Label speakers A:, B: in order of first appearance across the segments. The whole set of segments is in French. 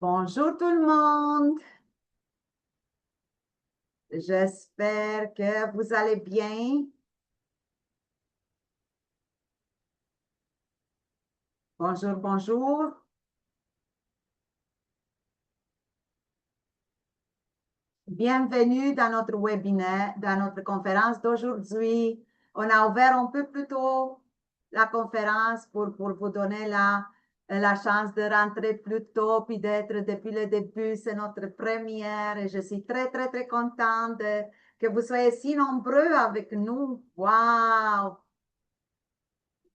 A: Bonjour tout le monde. J'espère que vous allez bien. Bonjour, bonjour. Bienvenue dans notre webinaire, dans notre conférence d'aujourd'hui. On a ouvert un peu plus tôt la conférence pour vous donner la chance de rentrer plus tôt puis d'être depuis le début. C'est notre première et je suis très, très, très contente que vous soyez si nombreux avec nous. Wow!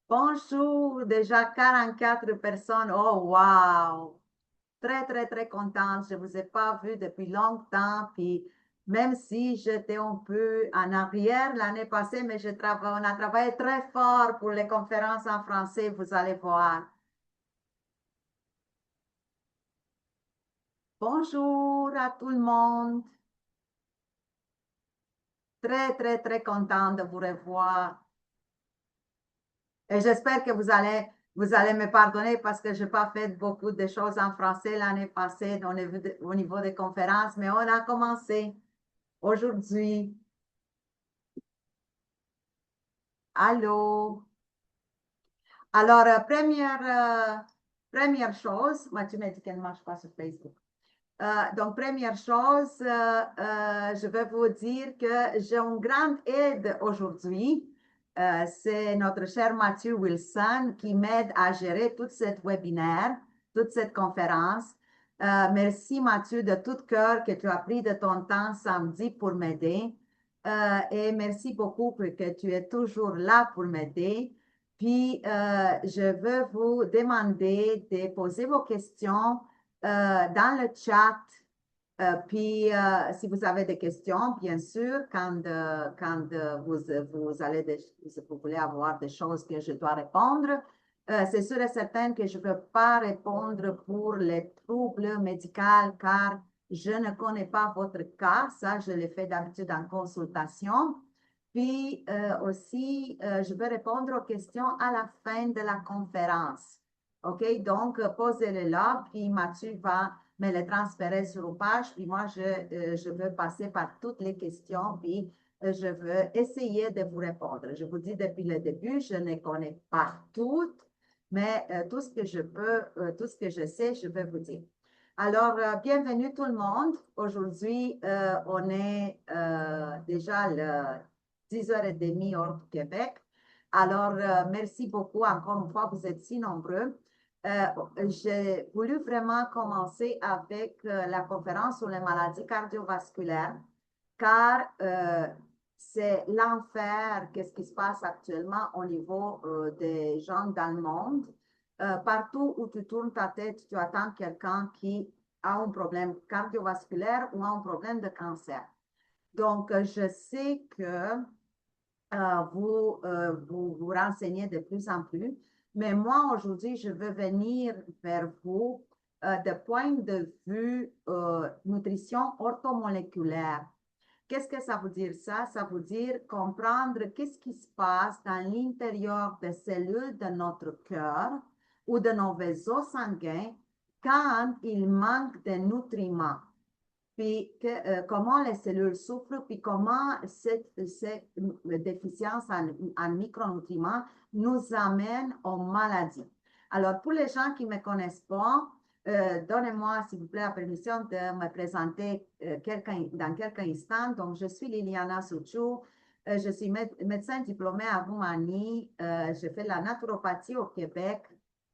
A: Bonjour, déjà 44 personnes. Oh, wow! Très, très, très contente. Je ne vous ai pas vu depuis longtemps. Puis, même si j'étais un peu en arrière l'année passée, mais on a travaillé très fort pour les conférences en français, vous allez voir. Bonjour à tout le monde. Très, très, très contente de vous revoir. Et j'espère que vous allez me pardonner parce que je n'ai pas fait beaucoup de choses en français l'année passée au niveau des conférences, mais on a commencé aujourd'hui. Allô? Alors, première chose, moi, tu m'as dit qu'elle ne marche pas sur Facebook. Donc, première chose, je vais vous dire que j'ai une grande aide aujourd'hui. C'est notre cher Mathieu Wilson qui m'aide à gérer toute cette webinaire, toute cette conférence. Merci Mathieu de tout cœur que tu as pris de ton temps samedi pour m'aider. Et merci beaucoup que tu es toujours là pour m'aider. Puis, je veux vous demander de poser vos questions dans le chat. Puis, si vous avez des questions, bien sûr, quand vous allez vous voulez avoir des choses que je dois répondre, c'est sûr et certain que je ne peux pas répondre pour les troubles médicaux car je ne connais pas votre cas. Ça, je l'ai fait d'habitude en consultation. Puis aussi, je vais répondre aux questions à la fin de la conférence. OK? Donc, posez-les là, puis Mathieu va me les transférer sur une page, puis moi, je veux passer par toutes les questions, puis je veux essayer de vous répondre. Je vous dis depuis le début, je ne connais pas toutes, mais tout ce que je peux, tout ce que je sais, je vais vous dire. Alors, bienvenue tout le monde. Aujourd'hui, on est déjà le 10h30 hors du Québec. Alors, merci beaucoup encore une fois, vous êtes si nombreux. J'ai voulu vraiment commencer avec la conférence sur les maladies cardiovasculaires, car c'est l'enfer, qu'est-ce qui se passe actuellement au niveau des gens dans le monde. Partout où tu tournes ta tête, tu attends quelqu'un qui a un problème cardiovasculaire ou un problème de cancer. Donc, je sais que vous renseignez de plus en plus. Mais moi, aujourd'hui, je veux venir vers vous de point de vue nutrition orthomoléculaire. Qu'est-ce que ça veut dire ça? Ça veut dire comprendre qu'est-ce qui se passe dans l'intérieur des cellules de notre cœur ou de nos vaisseaux sanguins quand il manque de nutriments. Puis comment les cellules souffrent, puis comment cette déficience en micronutriments nous amène aux maladies. Alors, pour les gens qui ne me connaissent pas, donnez-moi, s'il vous plaît, la permission de me présenter dans quelques instants. Donc, je suis Liliana Souchou. Je suis médecin diplômé à Roumanie. Je fais la naturopathie au Québec.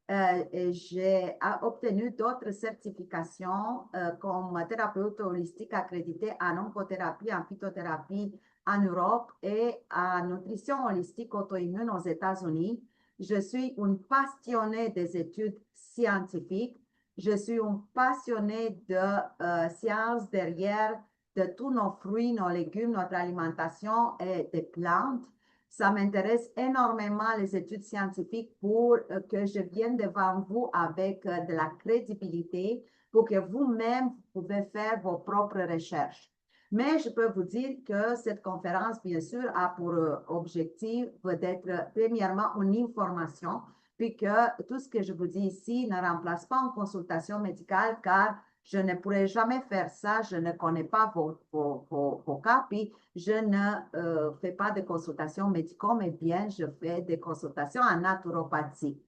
A: J'ai obtenu d'autres certifications comme thérapeute holistique accrédité en oncothérapie, en phytothérapie en Europe et en nutrition holistique auto-immune aux États-Unis. Je suis une passionnée des études scientifiques. Je suis une passionnée de sciences derrière de tous nos fruits, nos légumes, notre alimentation et des plantes. Ça m'intéresse énormément les études scientifiques pour que je vienne devant vous avec de la crédibilité pour que vous-même pouvez faire vos propres recherches. Mais je peux vous dire que cette conférence, bien sûr, a pour objectif d'être premièrement une information puis que tout ce que je vous dis ici ne remplace pas une consultation médicale, car je ne pourrais jamais faire ça, je ne connais pas vos cas, puis je ne fais pas de consultations médicaux, mais bien je fais des consultations en naturopathie.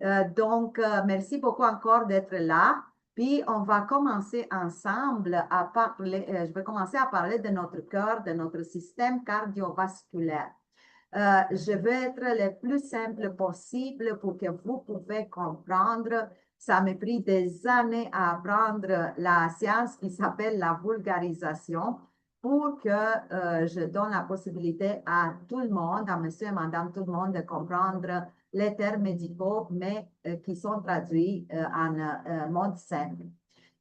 A: Merci beaucoup encore d'être là. Puis, on va commencer ensemble à parler, je vais commencer à parler de notre cœur, de notre système cardiovasculaire. Je vais être le plus simple possible pour que vous pouvez comprendre. Ça m'a pris des années à apprendre la science qui s'appelle la vulgarisation pour que je donne la possibilité à tout le monde, à monsieur et madame, tout le monde de comprendre les termes médicaux, mais qui sont traduits en mode simple.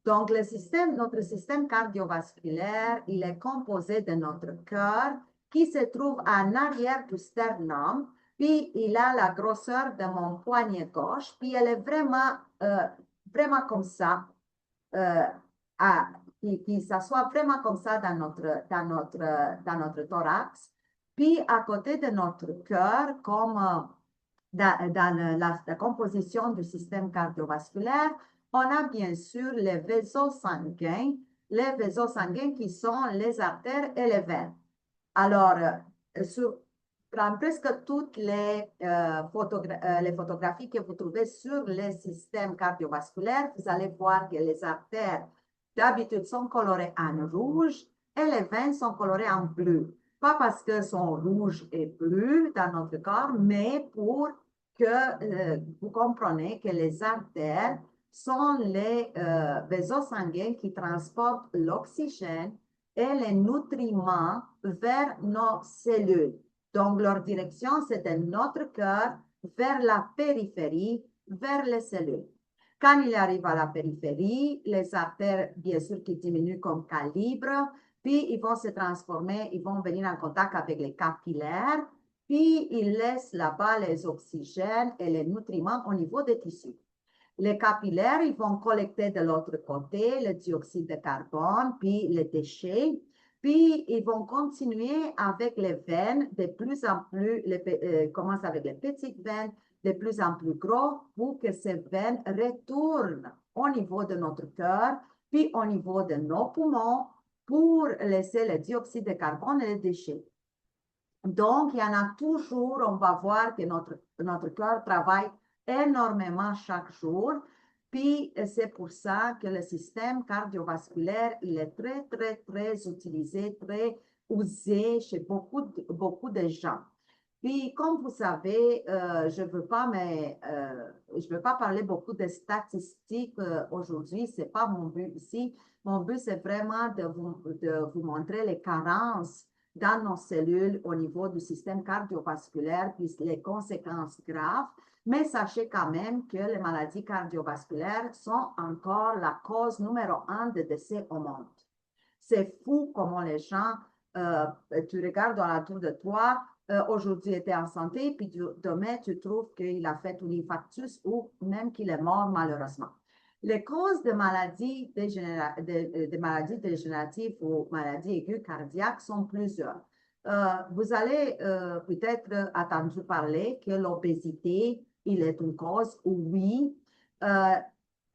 A: Donc, notre système cardiovasculaire, il est composé de notre cœur qui se trouve en arrière du sternum, puis il a la grosseur de mon poignet gauche, puis elle est vraiment comme ça, qui s'assoit vraiment comme ça dans notre thorax. Puis à côté de notre cœur, comme dans la composition du système cardiovasculaire, on a bien sûr les vaisseaux sanguins qui sont les artères et les veines. Alors, dans presque toutes les photographies que vous trouvez sur les systèmes cardiovasculaires, vous allez voir que les artères d'habitude sont colorées en rouge et les veines sont colorées en bleu. Pas parce qu'elles sont rouges et bleues dans notre corps, mais pour que vous compreniez que les artères sont les vaisseaux sanguins qui transportent l'oxygène et les nutriments vers nos cellules. Donc, leur direction, c'est de notre cœur vers la périphérie, vers les cellules. Quand il arrive à la périphérie, les artères, bien sûr, qui diminuent comme calibre, puis ils vont se transformer, ils vont venir en contact avec les capillaires, puis ils laissent là-bas les oxygènes et les nutriments au niveau des tissus. Les capillaires, ils vont collecter de l'autre côté le dioxyde de carbone, puis les déchets, puis ils vont continuer avec les veines de plus en plus, commence avec les petites veines, de plus en plus gros, pour que ces veines retournent au niveau de notre cœur, puis au niveau de nos poumons, pour laisser le dioxyde de carbone et les déchets. Donc, il y en a toujours, on va voir que notre cœur travaille énormément chaque jour. Puis, c'est pour ça que le système cardiovasculaire, il est très, très, très utilisé, très usé chez beaucoup de gens. Puis, comme vous savez, je veux pas parler beaucoup de statistiques aujourd'hui. C'est pas mon but ici. Mon but, c'est vraiment de vous montrer les carences dans nos cellules au niveau du système cardiovasculaire, puis les conséquences graves. Mais sachez quand même que les maladies cardiovasculaires sont encore la cause numéro 1 de décès au monde. C'est fou comment les gens, tu regardes autour de toi, aujourd'hui était en santé, puis demain tu trouves qu'il a fait un infarctus ou même qu'il est mort malheureusement. Les causes de maladies dégénératives ou maladies aiguës cardiaques sont plusieurs. Vous allez peut-être entendu parler que l'obésité, il est une cause, oui.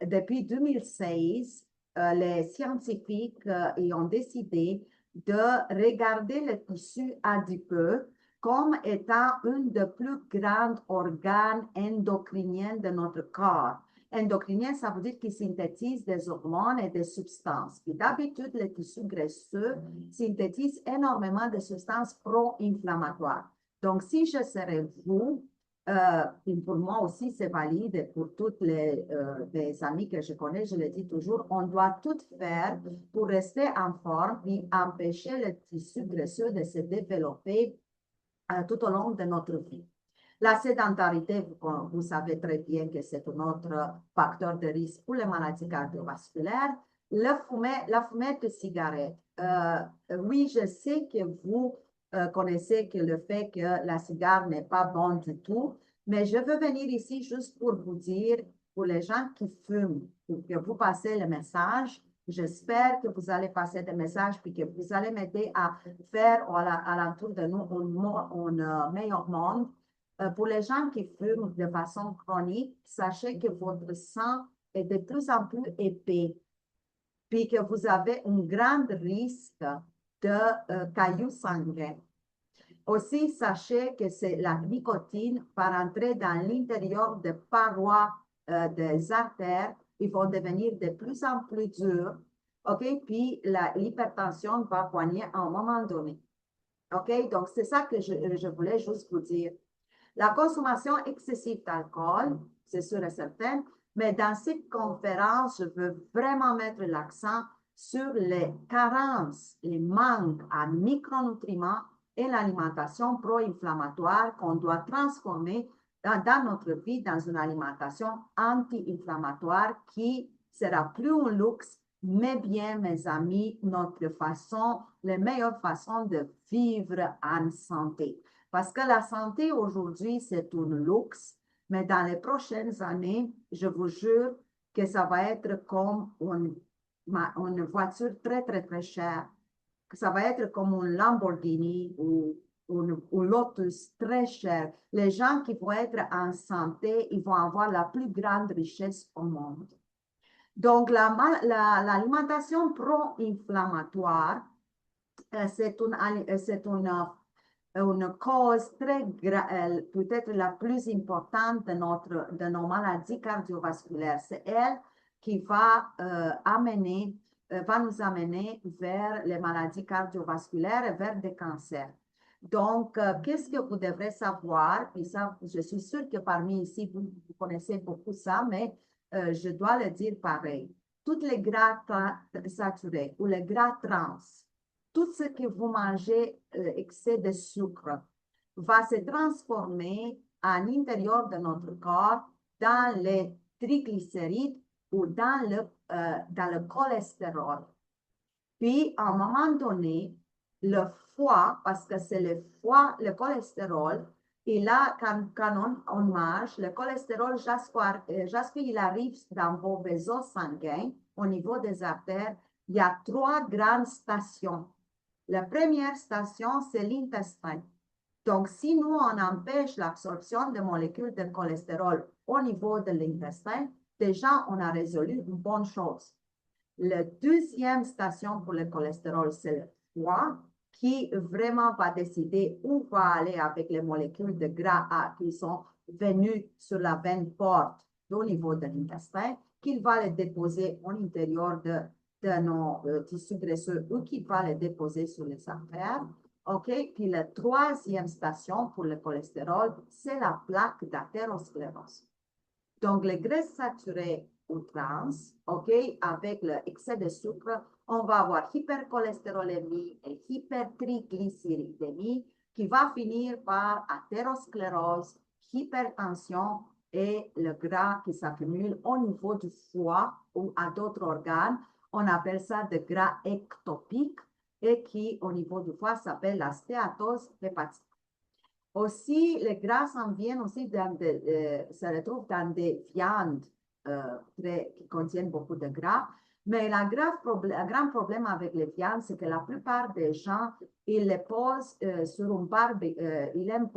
A: Depuis 2016, les scientifiques ont décidé de regarder le tissu adipeux comme étant une des plus grands organes endocriniens de notre corps. Endocrinien, ça veut dire qu'il synthétise des hormones et des substances. Et d'habitude, les tissus graisseux synthétisent énormément de substances pro-inflammatoires. Donc, si je serais vous, et pour moi aussi, c'est valide pour toutes les amis que je connais, je le dis toujours, on doit tout faire pour rester en forme et empêcher le tissu graisseux de se développer tout au long de notre vie. La sédentarité, vous savez très bien que c'est un autre facteur de risque pour les maladies cardiovasculaires. La fumée de cigarette. Oui, je sais que vous connaissez que le fait que la cigare n'est pas bon du tout, mais je veux venir ici juste pour vous dire, pour les gens qui fument, pour que vous passez le message. J'espère que vous allez passer des messages puis que vous allez m'aider à faire à l'entour de nous un meilleur monde. Pour les gens qui fument de façon chronique, sachez que votre sang est de plus en plus épais, puis que vous avez un grand risque de caillots sanguins. Aussi, sachez que c'est la nicotine va entrer dans l'intérieur des parois des artères, ils vont devenir de plus en plus durs, OK? Puis l'hypertension va poigner à un moment donné. OK? Donc, c'est ça que je voulais juste vous dire. La consommation excessive d'alcool, c'est sûr et certain, mais dans cette conférence, je veux vraiment mettre l'accent sur les carences, les manques en micronutriments et l'alimentation pro-inflammatoire qu'on doit transformer dans notre vie dans une alimentation anti-inflammatoire qui sera plus un luxe, mais bien, mes amis, notre façon, la meilleure façon de vivre en santé. Parce que la santé aujourd'hui, c'est un luxe, mais dans les prochaines années, je vous jure que ça va être comme une voiture très, très, très chère. Que ça va être comme un Lamborghini ou un Lotus très cher. Les gens qui vont être en santé, ils vont avoir la plus grande richesse au monde. Donc, l'alimentation pro-inflammatoire, c'est une cause très peut-être la plus importante de nos maladies cardiovasculaires. C'est elle qui va nous amener vers les maladies cardiovasculaires et vers des cancers. Donc, qu'est-ce que vous devrez savoir? Puis ça, je suis sûre que parmi ici, vous connaissez beaucoup ça, mais je dois le dire pareil. Toutes les gras saturés ou les gras trans, tout ce que vous mangez, excès de sucre, va se transformer à l'intérieur de notre corps dans les triglycérides ou dans le cholestérol. Puis, à un moment donné, le foie, parce que c'est le foie, le cholestérol, et là, quand on mange, le cholestérol, jusqu'à il arrive dans vos vaisseaux sanguins, au niveau des artères, il y a 3 grandes stations. La première station, c'est l'intestin. Donc, si nous, on empêche l'absorption de molécules de cholestérol au niveau de l'intestin, déjà, on a résolu une bonne chose. La deuxième station pour le cholestérol, c'est le foie, qui vraiment va décider où va aller avec les molécules de gras qui sont venues sur la veine porte au niveau de l'intestin, qu'il va les déposer à l'intérieur de nos tissus graisseux ou qu'il va les déposer sur les artères. OK? Puis la troisième station pour le cholestérol, c'est la plaque d'athérosclérose. Donc, les graisses saturées ou trans, OK, avec l'excès de sucre, on va avoir hypercholestérolémie et hypertriglycéridémie qui va finir par athérosclérose, hypertension et le gras qui s'accumule au niveau du foie ou à d'autres organes. On appelle ça de gras ectopique et qui, au niveau du foie, s'appelle la stéatose hépatique. Aussi, les gras s'en viennent aussi se retrouvent dans des viandes qui contiennent beaucoup de gras. Mais le grand problème avec les viandes, c'est que la plupart des gens, ils les posent sur un barbecue, ils aiment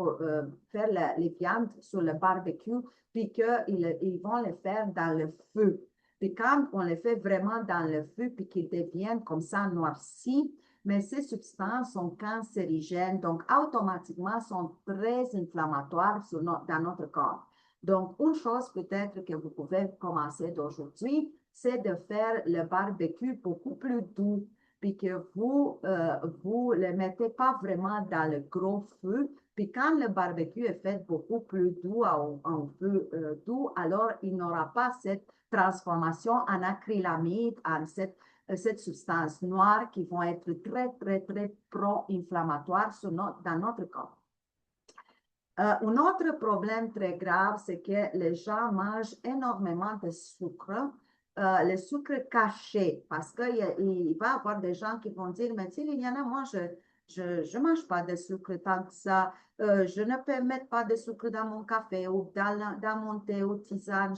A: faire les viandes sur le barbecue, puis qu'ils vont les faire dans le feu. Puis quand on les fait vraiment dans le feu, puis qu'ils deviennent comme ça noircis, mais ces substances sont cancérigènes, donc automatiquement sont très inflammatoires dans notre corps. Donc, une chose peut-être que vous pouvez commencer d'aujourd'hui, c'est de faire le barbecue beaucoup plus doux, puis que vous le mettez pas vraiment dans le gros feu. Puis quand le barbecue est fait beaucoup plus doux, en feu doux, alors il n'aura pas cette transformation en acrylamide, en cette substance noire qui vont être très, très, très pro-inflammatoires dans notre corps. Un autre problème très grave, c'est que les gens mangent énormément de sucre, le sucre caché, parce qu'il va y avoir des gens qui vont dire, mais tu sais, Liliana, moi, je mange pas de sucre tant que ça, je ne peux mettre pas de sucre dans mon café ou dans mon thé ou tisane,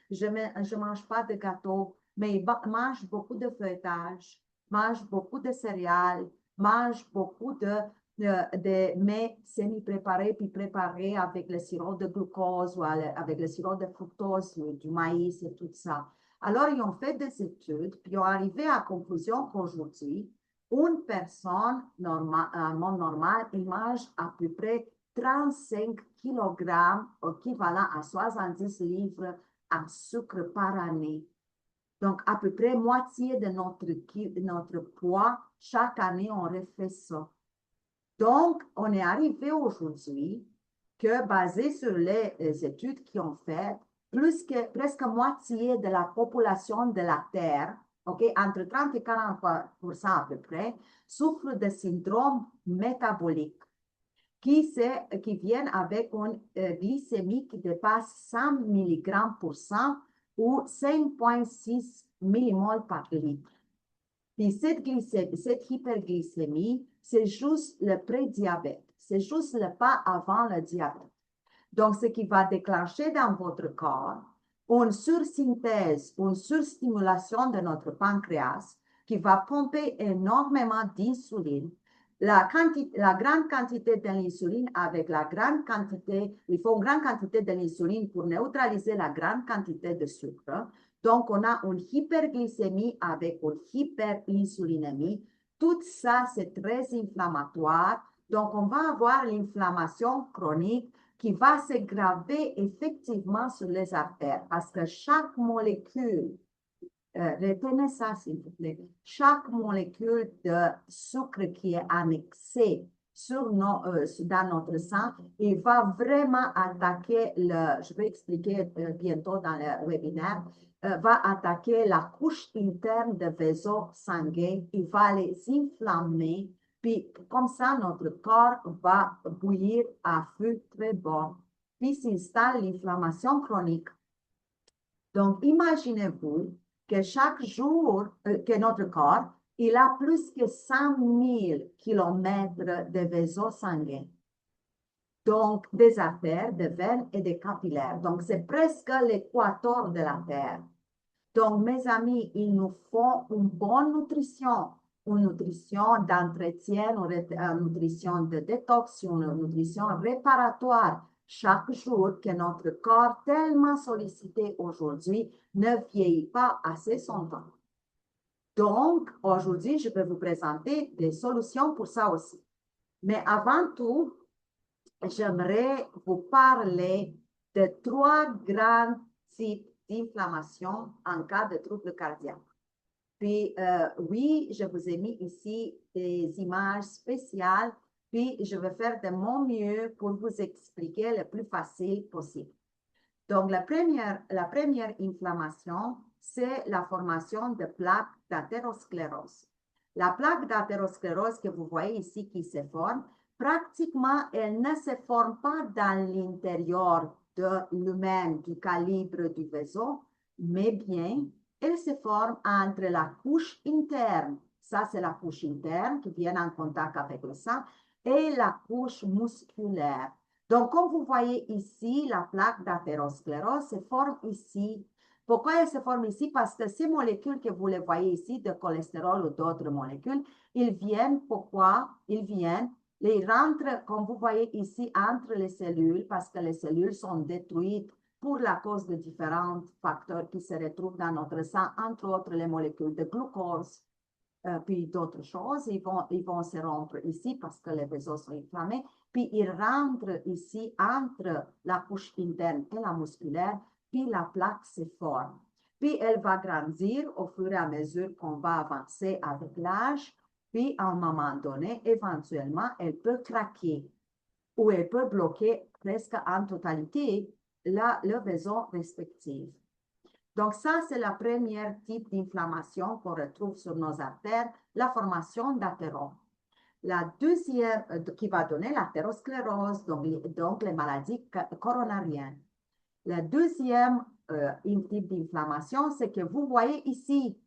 A: je mange pas de gâteau, mais ils mangent beaucoup de feuilletage, mangent beaucoup de céréales, mangent beaucoup de des mets semi-préparés puis préparés avec le sirop de glucose ou avec le sirop de fructose, du maïs et tout ça. Alors, ils ont fait des études, puis ils ont arrivé à la conclusion qu'aujourd'hui, une personne un monde normal, il mange à peu près 35 kg, équivalent à 70 livres en sucre par année. Donc, à peu près moitié de notre poids, chaque année, on refait ça. Donc, on est arrivé aujourd'hui que, basé sur les études qui ont fait, presque moitié de la population de la Terre, entre 30 et 40% à peu près, souffre de syndrome métabolique qui viennent avec une glycémie qui dépasse 100 mg pour cent ou 5,6 millimoles par litre. Puis cette hyperglycémie, c'est juste le prédiabète. C'est juste le pas avant le diabète. Donc, ce qui va déclencher dans votre corps une sursynthèse, une surstimulation de notre pancréas qui va pomper énormément d'insuline. La grande quantité de l'insuline avec la grande quantité, il faut une grande quantité de l'insuline pour neutraliser la grande quantité de sucre. Donc, on a une hyperglycémie avec une hyperinsulinémie. Tout ça, c'est très inflammatoire. Donc, on va avoir l'inflammation chronique qui va se graver effectivement sur les artères parce que chaque molécule, retenez ça s'il vous plaît, chaque molécule de sucre qui est annexée dans notre sang, il va vraiment attaquer je vais expliquer bientôt dans le webinaire, va attaquer la couche interne des vaisseaux sanguins, il va les inflammer, puis comme ça, notre corps va bouillir à feu très bas, puis s'installe l'inflammation chronique. Donc, imaginez-vous que chaque jour, que notre corps, il a plus que 100 000 kilomètres de vaisseaux sanguins. Donc, des artères, des veines et des capillaires. Donc, c'est presque l'équateur de la Terre. Donc, mes amis, il nous faut une bonne nutrition. Une nutrition d'entretien, une nutrition de détox, une nutrition réparatoire. Chaque jour que notre corps, tellement sollicité aujourd'hui, ne vieillit pas assez son temps. Donc, aujourd'hui, je vais vous présenter des solutions pour ça aussi. Mais avant tout, j'aimerais vous parler de 3 grands types d'inflammation en cas de troubles cardiaques. Puis, oui, je vous ai mis ici des images spéciales, puis je vais faire de mon mieux pour vous expliquer le plus facile possible. Donc, la première inflammation, c'est la formation de plaques d'athérosclérose. La plaque d'athérosclérose que vous voyez ici qui se forme, pratiquement, elle ne se forme pas dans l'intérieur de l'humain, du calibre du vaisseau, mais bien, elle se forme entre la couche interne, ça c'est la couche interne qui vient en contact avec le sang, et la couche musculaire. Donc, comme vous voyez ici, la plaque d'athérosclérose se forme ici. Pourquoi elle se forme ici? Parce que ces molécules que vous les voyez ici, de cholestérol ou d'autres molécules, ils viennent, pourquoi? Ils rentrent, comme vous voyez ici, entre les cellules, parce que les cellules sont détruites pour la cause de différents facteurs qui se retrouvent dans notre sang, entre autres les molécules de glucose, puis d'autres choses. Ils vont se rompre ici parce que les vaisseaux sont inflammés, puis ils rentrent ici entre la couche interne et la musculaire, puis la plaque se forme. Puis elle va grandir au fur et à mesure qu'on va avancer avec l'âge, puis à un moment donné, éventuellement, elle peut craquer ou elle peut bloquer presque en totalité le vaisseau respectif. Donc, ça, c'est la première type d'inflammation qu'on retrouve sur nos artères, la formation d'athérome. La deuxième, qui va donner l'athérosclérose, donc les maladies coronariennes. La deuxième type d'inflammation, c'est que vous voyez ici,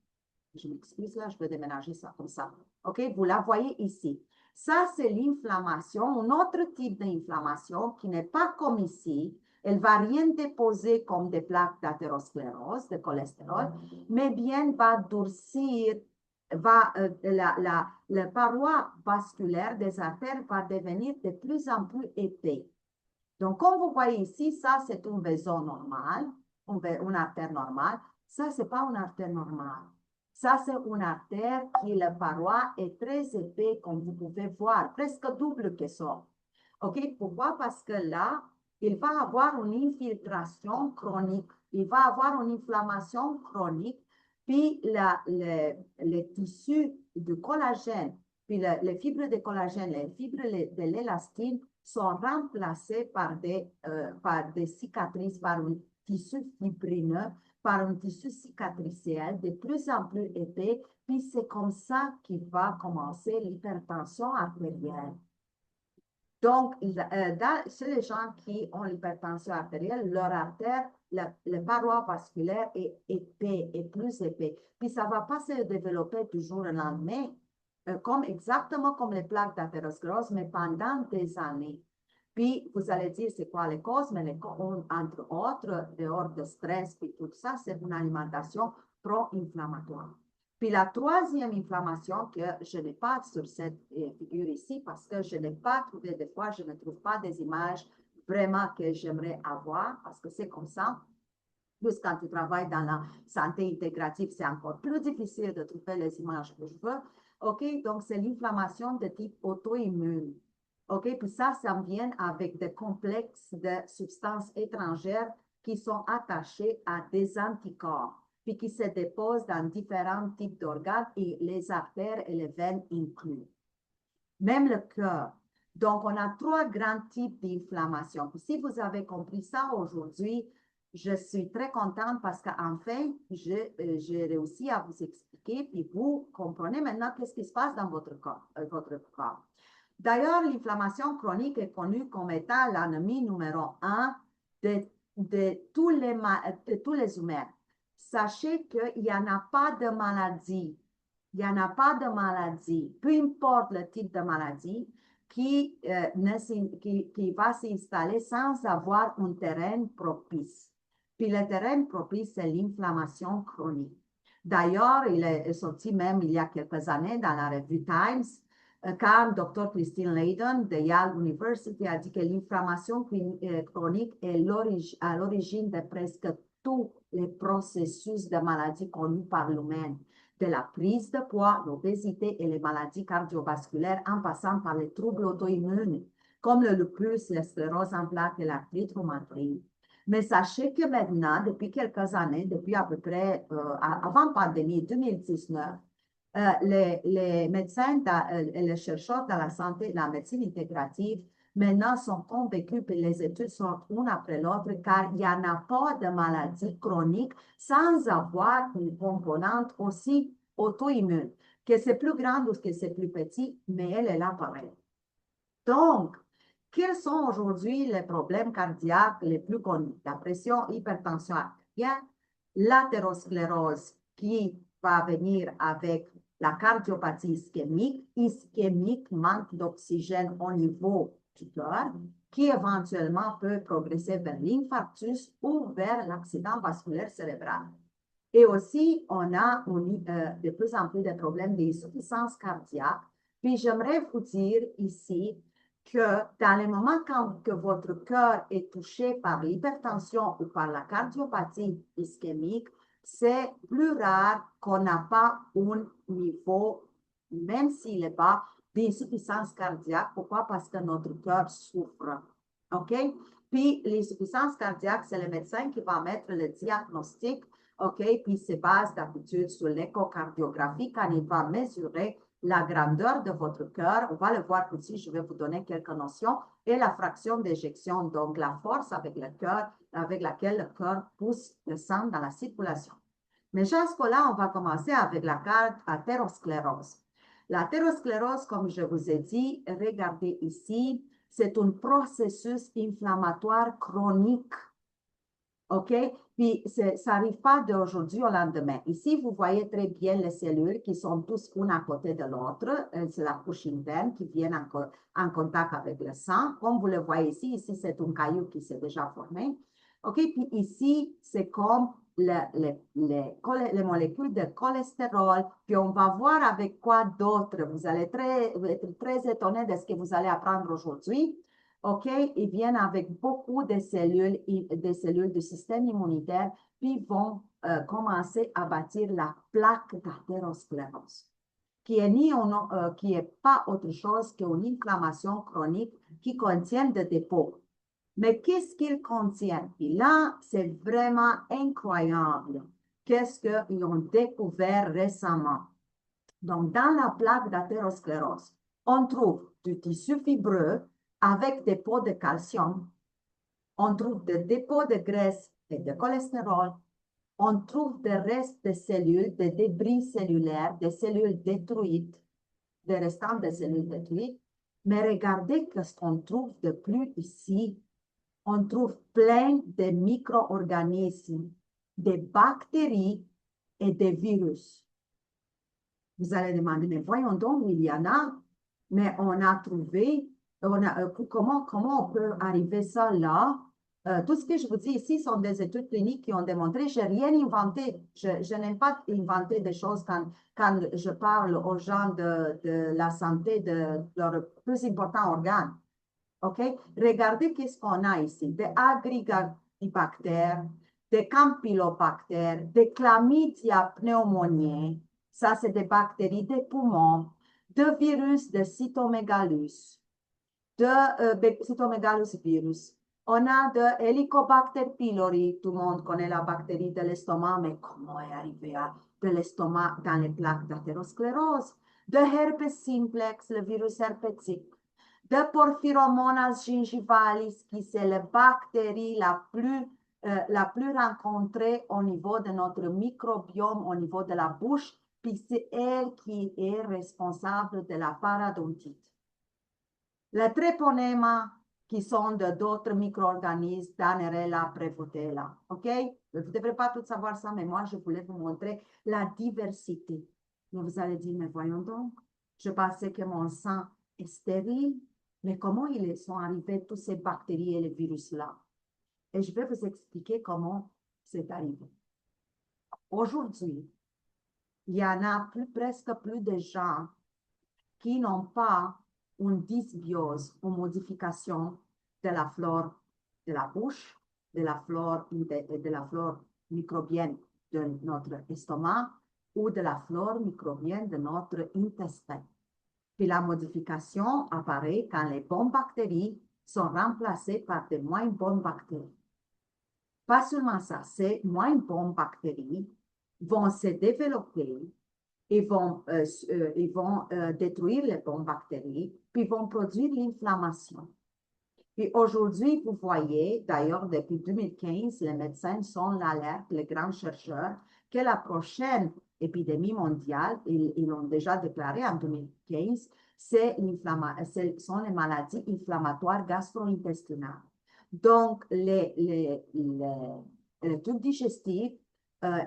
A: je m'excuse là, je vais déménager ça comme ça. OK, vous la voyez ici. Ça, c'est l'inflammation, un autre type d'inflammation qui n'est pas comme ici. Elle ne va rien déposer comme des plaques d'athérosclérose, de cholestérol, mais bien va durcir la paroi vasculaire des artères va devenir de plus en plus épais. Donc, comme vous voyez ici, ça, c'est un vaisseau normal, une artère normale. Ça, c'est pas une artère normale. Ça, c'est une artère qui, la paroi est très épais, comme vous pouvez voir, presque double que ça. OK? Pourquoi? Parce que là, il va avoir une infiltration chronique. Il va avoir une inflammation chronique. Puis, les tissus du collagène, puis les fibres de collagène, les fibres de l'élastine sont remplacées par des cicatrices, par un tissu fibrineux, par un tissu cicatriciel de plus en plus épais. Puis, c'est comme ça qu'il va commencer l'hypertension artérielle. Donc, chez les gens qui ont l'hypertension artérielle, leur artère, la paroi vasculaire est épais, est plus épais. Puis, ça ne va pas se développer du jour au lendemain, exactement comme les plaques d'athérosclérose, mais pendant des années. Puis, vous allez dire, c'est quoi les causes? Mais entre autres, dehors de stress, puis tout ça, c'est une alimentation pro-inflammatoire. Puis la troisième inflammation que je n'ai pas sur cette figure ici parce que je n'ai pas trouvé, des fois, je ne trouve pas des images vraiment que j'aimerais avoir parce que c'est comme ça. Plus quand tu travailles dans la santé intégrative, c'est encore plus difficile de trouver les images que je veux. OK, donc c'est l'inflammation de type auto-immune. OK, puis ça vient avec des complexes de substances étrangères qui sont attachées à des anticorps puis qui se déposent dans différents types d'organes et les artères et les veines inclus. Même le cœur. Donc, on a trois grands types d'inflammation. Si vous avez compris ça aujourd'hui, je suis très contente parce qu'enfin, j'ai réussi à vous expliquer, puis vous comprenez maintenant qu'est-ce qui se passe dans votre corps. D'ailleurs, l'inflammation chronique est connue comme étant l'ennemi numéro 1 de tous les humains. Sachez qu'il n'y en a pas de maladie. Il n'y en a pas de maladie, peu importe le type de maladie, qui va s'installer sans avoir un terrain propice. Puis le terrain propice, c'est l'inflammation chronique. D'ailleurs, il est sorti même il y a quelques années dans la revue Times, quand Dr. Christine Layden de Yale University a dit que l'inflammation chronique est à l'origine de presque tous les processus de maladies connues par l'humain, de la prise de poids, l'obésité et les maladies cardiovasculaires en passant par les troubles auto-immunes, comme le lupus, la sclérose en plaques et l'arthrite rhumatoïde. Mais sachez que maintenant, depuis quelques années, depuis à peu près avant pandémie 2019, les médecins et les chercheurs dans la santé, la médecine intégrative, maintenant sont convaincus que les études sont une après l'autre car il n'y en a pas de maladie chronique sans avoir une composante aussi auto-immune, que c'est plus grande ou que c'est plus petit, mais elle est là pareil. Donc, quels sont aujourd'hui les problèmes cardiaques les plus connus? La pression, hypertension artérielle, l'athérosclérose qui va venir avec la cardiopathie ischémique, manque d'oxygène au niveau du cœur, qui éventuellement peut progresser vers l'infarctus ou vers l'accident vasculaire cérébral. Et aussi, on a de plus en plus de problèmes d'insuffisance cardiaque. Puis j'aimerais vous dire ici que dans les moments quand que votre cœur est touché par l'hypertension ou par la cardiopathie ischémique, c'est plus rare qu'on n'a pas un niveau, même s'il est bas, d'insuffisance cardiaque. Pourquoi? Parce que notre cœur souffre. OK? Puis l'insuffisance cardiaque, c'est le médecin qui va mettre le diagnostic. OK? Puis se base d'habitude sur l'échocardiographie quand il va mesurer la grandeur de votre cœur. On va le voir ici, je vais vous donner quelques notions. Et la fraction d'éjection, donc la force avec laquelle le cœur pousse le sang dans la circulation. Mais jusqu'à-là, on va commencer avec la carte athérosclérose. L'athérosclérose, comme je vous ai dit, regardez ici, c'est un processus inflammatoire chronique. OK? Puis, ça n'arrive pas d'aujourd'hui au lendemain. Ici, vous voyez très bien les cellules qui sont tous une à côté de l'autre. C'est la couche interne qui vient en contact avec le sang. Comme vous le voyez ici, c'est un caillou qui s'est déjà formé. OK? Puis ici, c'est comme les molécules de cholestérol. Puis on va voir avec quoi d'autres. Vous allez être très étonné de ce que vous allez apprendre aujourd'hui. OK? Ils viennent avec beaucoup de cellules du système immunitaire, puis vont commencer à bâtir la plaque d'athérosclérose, qui est pas autre chose qu'une inflammation chronique qui contient des dépôts. Mais qu'est-ce qu'ils contiennent? Et là, c'est vraiment incroyable. Qu'est-ce qu'ils ont découvert récemment? Donc, dans la plaque d'athérosclérose, on trouve du tissu fibreux avec des dépôts de calcium. On trouve des dépôts de graisse et de cholestérol. On trouve des restes de cellules, des débris cellulaires, des cellules détruites, des restants de cellules détruites. Mais regardez ce qu'on trouve de plus ici. On trouve plein de micro-organismes, des bactéries et des virus. Vous allez demander, mais voyons donc, il y en a, mais on a trouvé, comment on peut arriver ça là? Tout ce que je vous dis ici sont des études cliniques qui ont démontré, je n'ai rien inventé. Je n'aime pas inventer des choses quand je parle aux gens de la santé de leur plus important organe. OK? Regardez qu'est-ce qu'on a ici. Des agrigacibactères, des campylobactères, des chlamydia pneumoniae. Ça, c'est des bactéries des poumons, de virus de cytomégalovirus, cytomégalovirus virus. On a de Helicobacter pylori. Tout le monde connaît la bactérie de l'estomac, mais comment est arrivé de l'estomac dans les plaques d'athérosclérose? De herpes simplex, le virus herpétique. De Porphyromonas gingivalis, qui c'est la bactérie la plus rencontrée au niveau de notre microbiome, au niveau de la bouche, puis c'est elle qui est responsable de la parodontite. Les treponema, qui sont d'autres micro-organismes, Dannerella, Prevotella. OK? Vous ne devrez pas tout savoir ça, mais moi, je voulais vous montrer la diversité. Mais vous allez dire, mais voyons donc, je pensais que mon sang est stérile, mais comment ils sont arrivés, toutes ces bactéries et les virus-là? Et je vais vous expliquer comment c'est arrivé. Aujourd'hui, il y en a presque plus de gens qui n'ont pas une dysbiose, une modification de la flore de la bouche, de la flore microbienne de notre estomac ou de la flore microbienne de notre intestin. Puis la modification apparaît quand les bonnes bactéries sont remplacées par de moins bonnes bactéries. Pas seulement ça, ces moins bonnes bactéries vont se développer et vont détruire les bonnes bactéries, puis vont produire l'inflammation. Puis aujourd'hui, vous voyez, d'ailleurs, depuis 2015, les médecins sont l'alerte, les grands chercheurs, que la prochaine épidémie mondiale, ils l'ont déjà déclaré en 2015, sont les maladies inflammatoires gastro-intestinales. Donc, les tubes digestifs,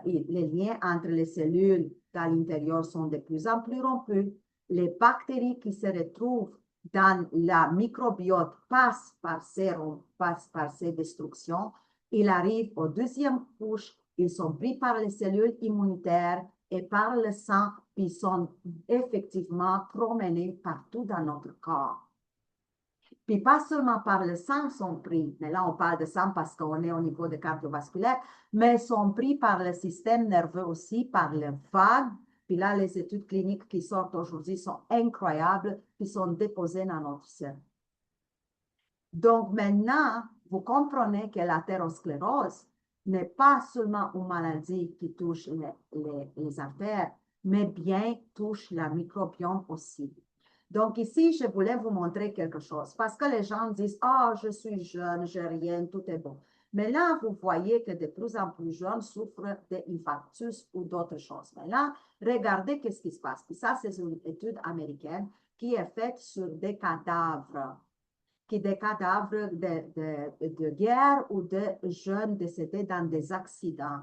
A: les liens entre les cellules à l'intérieur sont de plus en plus rompus. Les bactéries qui se retrouvent dans la microbiote passent par ces destructions. Ils arrivent aux deuxième couche, ils sont pris par les cellules immunitaires et par le sang, puis sont effectivement promenés partout dans notre corps. Puis pas seulement par le sang sont pris, mais là on parle de sang parce qu'on est au niveau de cardiovasculaire, mais sont pris par le système nerveux aussi, par le vague. Puis là, les études cliniques qui sortent aujourd'hui sont incroyables, qui sont déposées dans notre cerveau. Donc maintenant, vous comprenez que l'athérosclérose n'est pas seulement une maladie qui touche les artères, mais bien touche la microbiome aussi. Donc ici, je voulais vous montrer quelque chose parce que les gens disent « Ah, je suis jeune, je n'ai rien, tout est bon. » Mais là, vous voyez que de plus en plus jeunes souffrent d'infarctus ou d'autres choses. Mais là, regardez qu'est-ce qui se passe. Puis ça, c'est une étude américaine qui est faite sur des cadavres de guerre ou de jeunes décédés dans des accidents.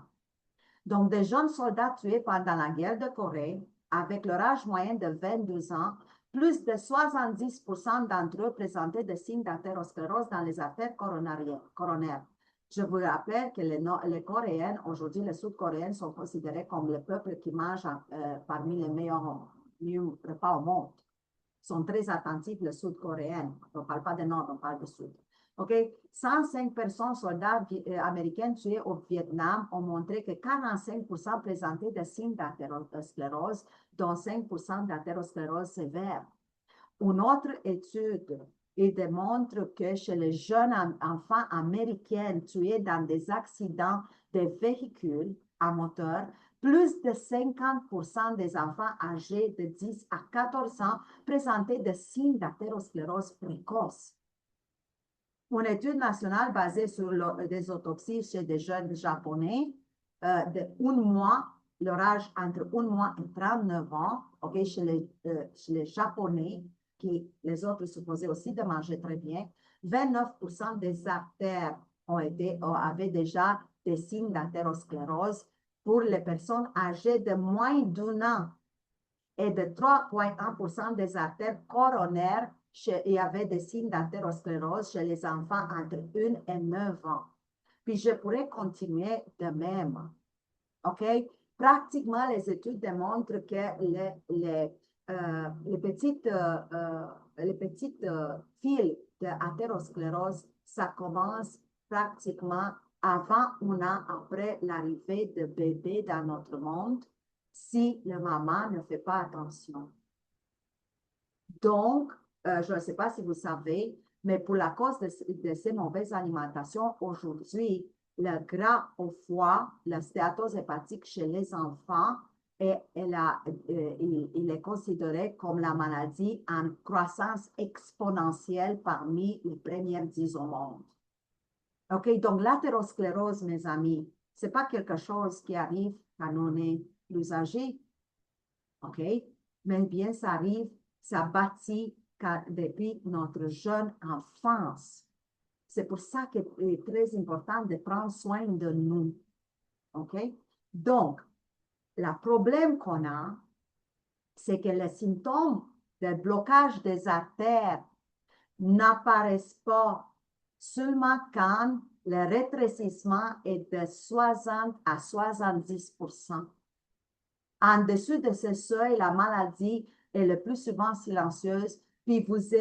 A: Donc, des jeunes soldats tués pendant la guerre de Corée, avec leur âge moyen de 22 ans, plus de 70% d'entre eux présentaient des signes d'athérosclérose dans les artères coronaires. Je vous rappelle que les Coréennes, aujourd'hui, les Sud-Coréennes sont considérées comme le peuple qui mange parmi les meilleurs repas au monde. Ils sont très attentifs, les Sud-Coréennes. On ne parle pas du Nord, on parle du Sud. OK? 105 personnes soldats américains tués au Vietnam ont montré que 45% présentaient des signes d'athérosclérose, dont 5% d'athérosclérose sévère. Une autre étude démontre que chez les jeunes enfants américains tués dans des accidents de véhicules à moteur, plus de 50% des enfants âgés de 10 à 14 ans présentaient des signes d'athérosclérose précoce. Une étude nationale basée sur des autopsies chez des jeunes japonais de 1 mois, leur âge entre 1 mois et 39 ans, okay, chez les Japonais, qui les autres supposaient aussi de manger très bien, 29% des artères avaient déjà des signes d'athérosclérose pour les personnes âgées de moins d'1 an et de 3,1% des artères coronaires, il y avait des signes d'athérosclérose chez les enfants entre 1 et 9 ans. Puis je pourrais continuer de même. OK? Pratiquement, les études démontrent que les petites files d'athérosclérose, ça commence pratiquement avant 1 an après l'arrivée de bébés dans notre monde, si la maman ne fait pas attention. Donc, je ne sais pas si vous savez, mais pour la cause de ces mauvaises alimentations, aujourd'hui, le gras au foie, la stéatose hépatique chez les enfants, il est considéré comme la maladie en croissance exponentielle parmi les premières 10 au monde. OK, donc l'athérosclérose, mes amis, ce n'est pas quelque chose qui arrive quand on est plus âgé. OK, mais bien ça arrive, ça bâtit depuis notre jeune enfance. C'est pour ça qu'il est très important de prendre soin de nous. OK? Donc, le problème qu'on a, c'est que les symptômes de blocage des artères n'apparaissent pas seulement quand le rétrécissement est de 60 à 70%. En dessous de ce seuil, la maladie est le plus souvent silencieuse, puis vous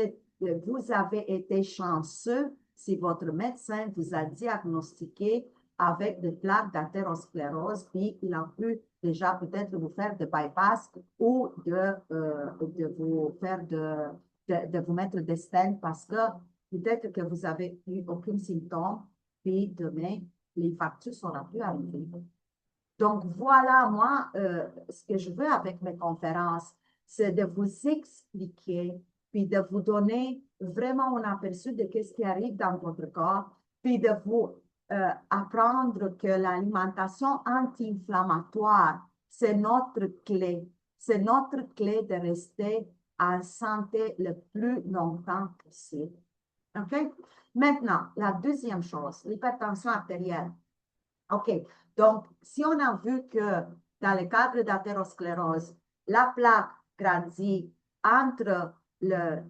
A: avez été chanceux si votre médecin vous a diagnostiqué avec des plaques d'athérosclérose, puis il a pu déjà peut-être vous faire de bypass ou de vous faire de vous mettre des stents parce que peut-être que vous n'avez eu aucun symptôme, puis demain, l'infarctus aura pu arriver. Donc, voilà, moi, ce que je veux avec mes conférences, c'est de vous expliquer, puis de vous donner vraiment un aperçu de ce qui arrive dans votre corps, puis de vous apprendre que l'alimentation anti-inflammatoire, c'est notre clé. C'est notre clé de rester en santé le plus longtemps possible. OK? Maintenant, la deuxième chose, l'hypertension artérielle. OK. Donc, si on a vu que dans le cadre d'athérosclérose, la plaque grandit entre la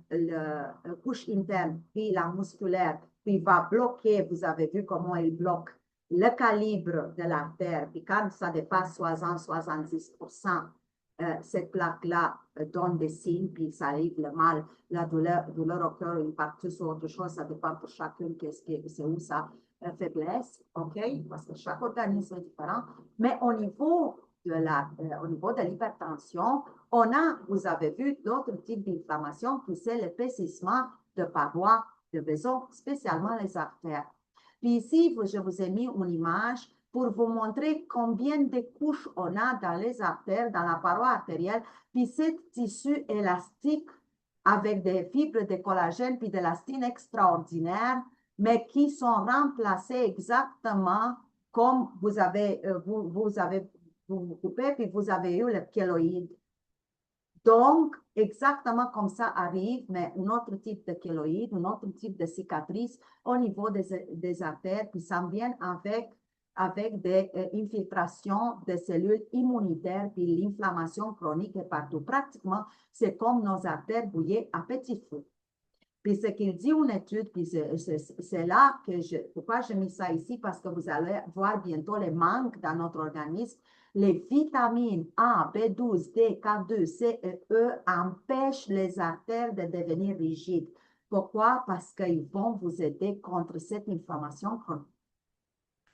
A: couche interne et la musculaire, puis va bloquer, vous avez vu comment il bloque le calibre de l'artère, puis quand ça dépasse 60-70%, cette plaque-là donne des signes, puis ça arrive le mal, la douleur au cœur, une partie ou autre chose, ça dépend pour chacune, c'est où ça faiblesse, OK, parce que chaque organisme est différent, mais au niveau de l'hypertension, vous avez vu d'autres types d'inflammation qui c'est l'épaississement de parois de vaisseaux, spécialement les artères. Puis ici, je vous ai mis une image pour vous montrer combien de couches on a dans les artères, dans la paroi artérielle, puis ce tissu élastique avec des fibres de collagène puis de l'élastine extraordinaire, mais qui sont remplacés exactement comme vous coupé, puis vous avez eu le kéloïde. Donc, exactement comme ça arrive, mais un autre type de kéloïde, un autre type de cicatrice au niveau des artères, puis ça vient avec des infiltrations de cellules immunitaires, puis l'inflammation chronique est partout. Pratiquement, c'est comme nos artères bouillées à petit feu. Puis ce qu'il dit une étude, puis c'est là que pourquoi j'ai mis ça ici, parce que vous allez voir bientôt les manques dans notre organisme. Les vitamines A, B12, D, K2, C et E empêchent les artères de devenir rigides. Pourquoi? Parce qu'ils vont vous aider contre cette inflammation chronique.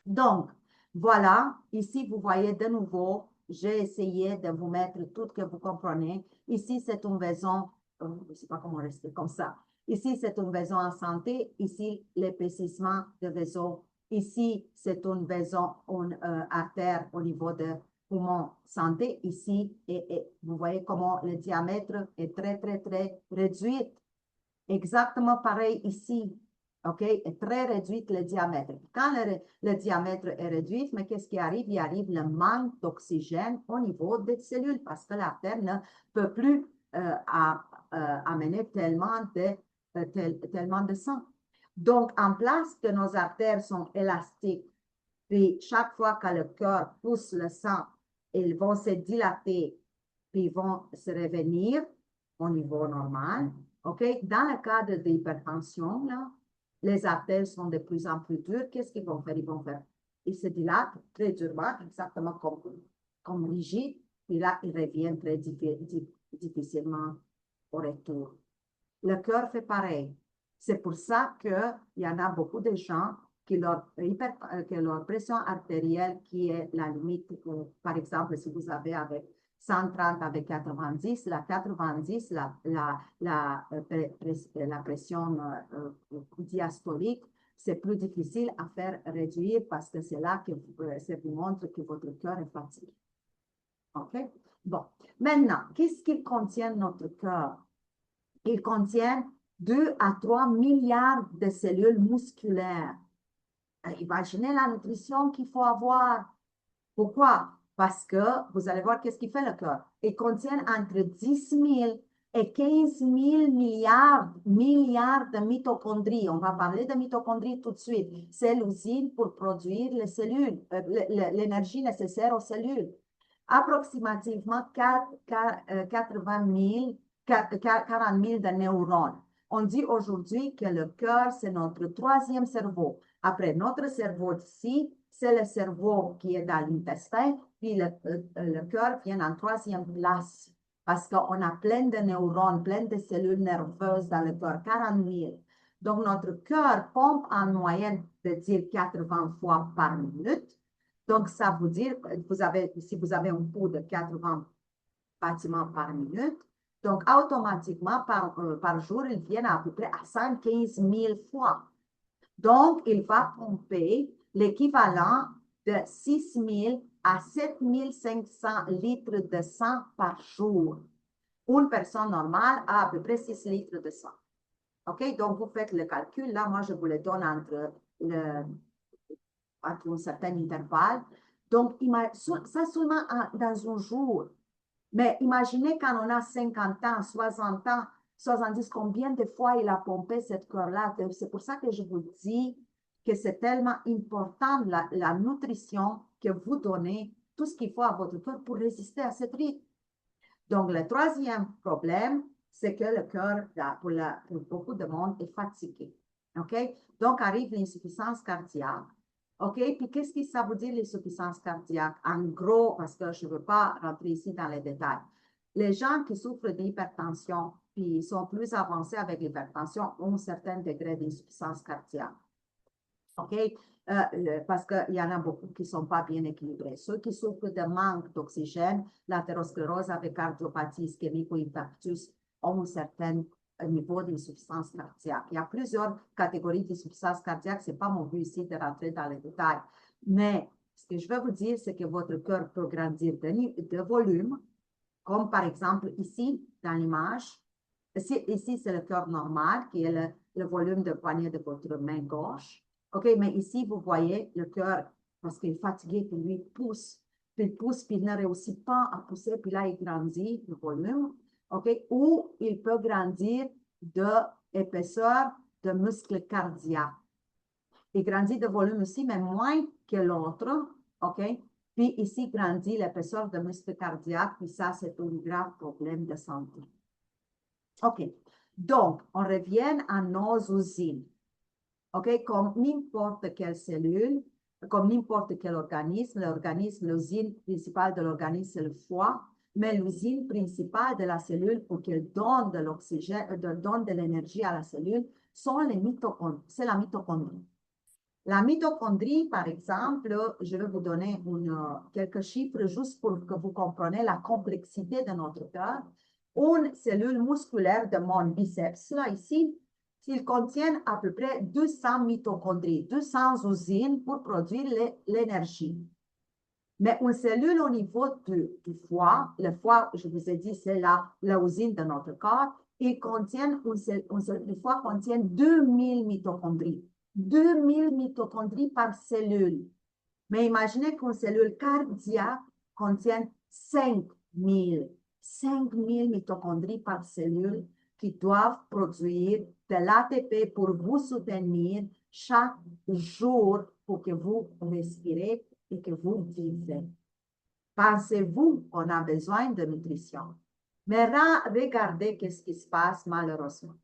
A: Donc, voilà, ici, vous voyez de nouveau, j'ai essayé de vous mettre tout que vous comprenez. Ici, c'est une maison, je ne sais pas comment rester comme ça. Ici, c'est une maison en santé. Ici, l'épaississement de vaisseau. Ici, c'est une maison, une artère au niveau de poumon santé. Ici, et vous voyez comment le diamètre est très, très, très réduit. Exactement pareil ici. OK? Est très réduit le diamètre. Quand le diamètre est réduit, mais qu'est-ce qui arrive? Il arrive le manque d'oxygène au niveau des cellules parce que l'artère ne peut plus amener tellement de sang. Donc, en place que nos artères sont élastiques, puis chaque fois que le cœur pousse le sang, ils vont se dilater, puis ils vont se revenir au niveau normal. OK? Dans le cadre de l'hypertension, là, les artères sont de plus en plus dures. Qu'est-ce qu'ils vont faire? Ils se dilatent très durement, exactement comme rigides. Puis là, ils reviennent très difficilement au retour. Le cœur fait pareil. C'est pour ça qu'il y en a beaucoup de gens que leur pression artérielle, qui est la limite, par exemple, si vous avez avec 130 avec 90, la 90, la pression diastolique, c'est plus difficile à faire réduire parce que c'est là que ça vous montre que votre cœur est fatigué. OK? Bon. Maintenant, qu'est-ce qu'il contient notre cœur? Il contient 2 à 3 milliards de cellules musculaires. Imaginez la nutrition qu'il faut avoir. Pourquoi? Parce que vous allez voir qu'est-ce qui fait le cœur. Il contient entre 10 000 et 15 000 milliards de mitochondries. On va parler de mitochondries tout de suite. C'est l'usine pour produire les cellules, l'énergie nécessaire aux cellules. Approximativement 40 000 de neurones. On dit aujourd'hui que le cœur, c'est notre troisième cerveau. Après notre cerveau ici, c'est le cerveau qui est dans l'intestin, puis le cœur vient en troisième place parce qu'on a plein de neurones, plein de cellules nerveuses dans le cœur, 40 000. Donc, notre cœur pompe en moyenne de dire 80 fois par minute. Donc, ça veut dire, si vous avez un pouls de 80 battements par minute, donc automatiquement par jour, ils viennent à peu près à 115 000 fois. Donc, il va pomper l'équivalent de 6 000 à 7 500 litres de sang par jour. Une personne normale a à peu près 6 litres de sang. OK? Donc, vous faites le calcul. Là, moi, je vous le donne entre un certain intervalle. Donc, ça seulement dans un jour. Mais imaginez quand on a 50 ans, 60 ans, 70, combien de fois il a pompé cette cœur-là. C'est pour ça que je vous dis que c'est tellement important la nutrition que vous donnez, tout ce qu'il faut à votre cœur pour résister à cette rythme. Donc, le troisième problème, c'est que le cœur, pour beaucoup de monde, est fatigué. OK? Donc, arrive l'insuffisance cardiaque. OK? Puis, qu'est-ce que ça veut dire, l'insuffisance cardiaque? En gros, parce que je ne veux pas rentrer ici dans les détails. Les gens qui souffrent d'hypertension, puis sont plus avancés avec l'hypertension, ont un certain degré d'insuffisance cardiaque. OK? Parce qu'il y en a beaucoup qui ne sont pas bien équilibrés. Ceux qui souffrent de manque d'oxygène, l'athérosclérose avec cardiopathie ischémique ou infarctus, ont un certain niveau d'insuffisance cardiaque. Il y a plusieurs catégories d'insuffisance cardiaque. Ce n'est pas mon but ici de rentrer dans les détails. Mais ce que je veux vous dire, c'est que votre cœur peut grandir de volume, comme par exemple ici, dans l'image. Ici, c'est le cœur normal, qui est le volume de poignet de votre main gauche. OK, mais ici, vous voyez le cœur, parce qu'il est fatigué, puis lui pousse. Puis il pousse, puis il ne réussit pas à pousser, puis là, il grandit le volume. OK, ou il peut grandir d'épaisseur de muscle cardiaque. Il grandit de volume aussi, mais moins que l'autre. OK, puis ici, grandit l'épaisseur de muscle cardiaque, puis ça, c'est un grave problème de santé. OK. Donc, on revient à nos usines. OK? Comme n'importe quelle cellule, comme n'importe quel organisme, l'usine principale de l'organisme, c'est le foie, mais l'usine principale de la cellule pour qu'elle donne de l'oxygène, donne de l'énergie à la cellule, sont les mitochondries. C'est la mitochondrie. La mitochondrie, par exemple, je vais vous donner quelques chiffres juste pour que vous compreniez la complexité de notre corps. Une cellule musculaire de mon biceps, là, ici, il contient à peu près 200 mitochondries, 200 usines pour produire l'énergie. Mais une cellule au niveau du foie, le foie, je vous ai dit, c'est l'usine de notre corps, le foie contient 2000 mitochondries. 2000 mitochondries par cellule. Mais imaginez qu'une cellule cardiaque contient 5000 mitochondries par cellule qui doivent produire de l'ATP pour vous soutenir chaque jour pour que vous respirez et que vous vivez. Pensez-vous qu'on a besoin de nutrition? Mais regardez qu'est-ce qui se passe malheureusement.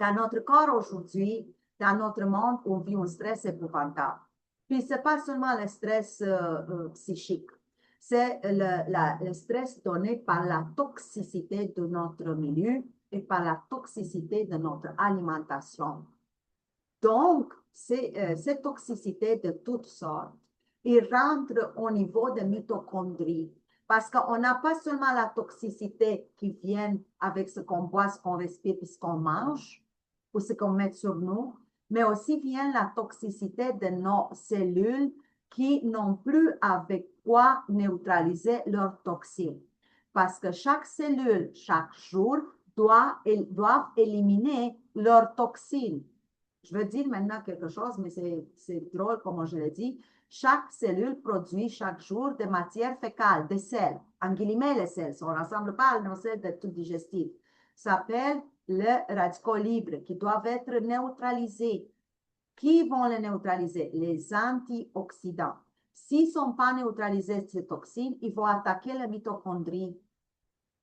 A: Dans notre corps aujourd'hui, dans notre monde, on vit un stress épouvantable. Puis, ce n'est pas seulement le stress psychique, c'est le stress donné par la toxicité de notre milieu et par la toxicité de notre alimentation. Donc, cette toxicité de toutes sortes, il rentre au niveau de mitochondries. Parce qu'on n'a pas seulement la toxicité qui vient avec ce qu'on boit, ce qu'on respire et ce qu'on mange, ou ce qu'on met sur nous, mais aussi vient la toxicité de nos cellules qui n'ont plus avec quoi neutraliser leurs toxines. Parce que chaque cellule, chaque jour, doivent éliminer leurs toxines. Je veux dire maintenant quelque chose, mais c'est drôle comme je l'ai dit. Chaque cellule produit chaque jour des matières fécales, des sels. En guillemets, les sels, on ne rassemble pas nos sels de tout digestif. Ça s'appelle les radicaux libres qui doivent être neutralisés. Qui vont les neutraliser? Les antioxydants. S'ils ne sont pas neutralisés, ces toxines, ils vont attaquer les mitochondries,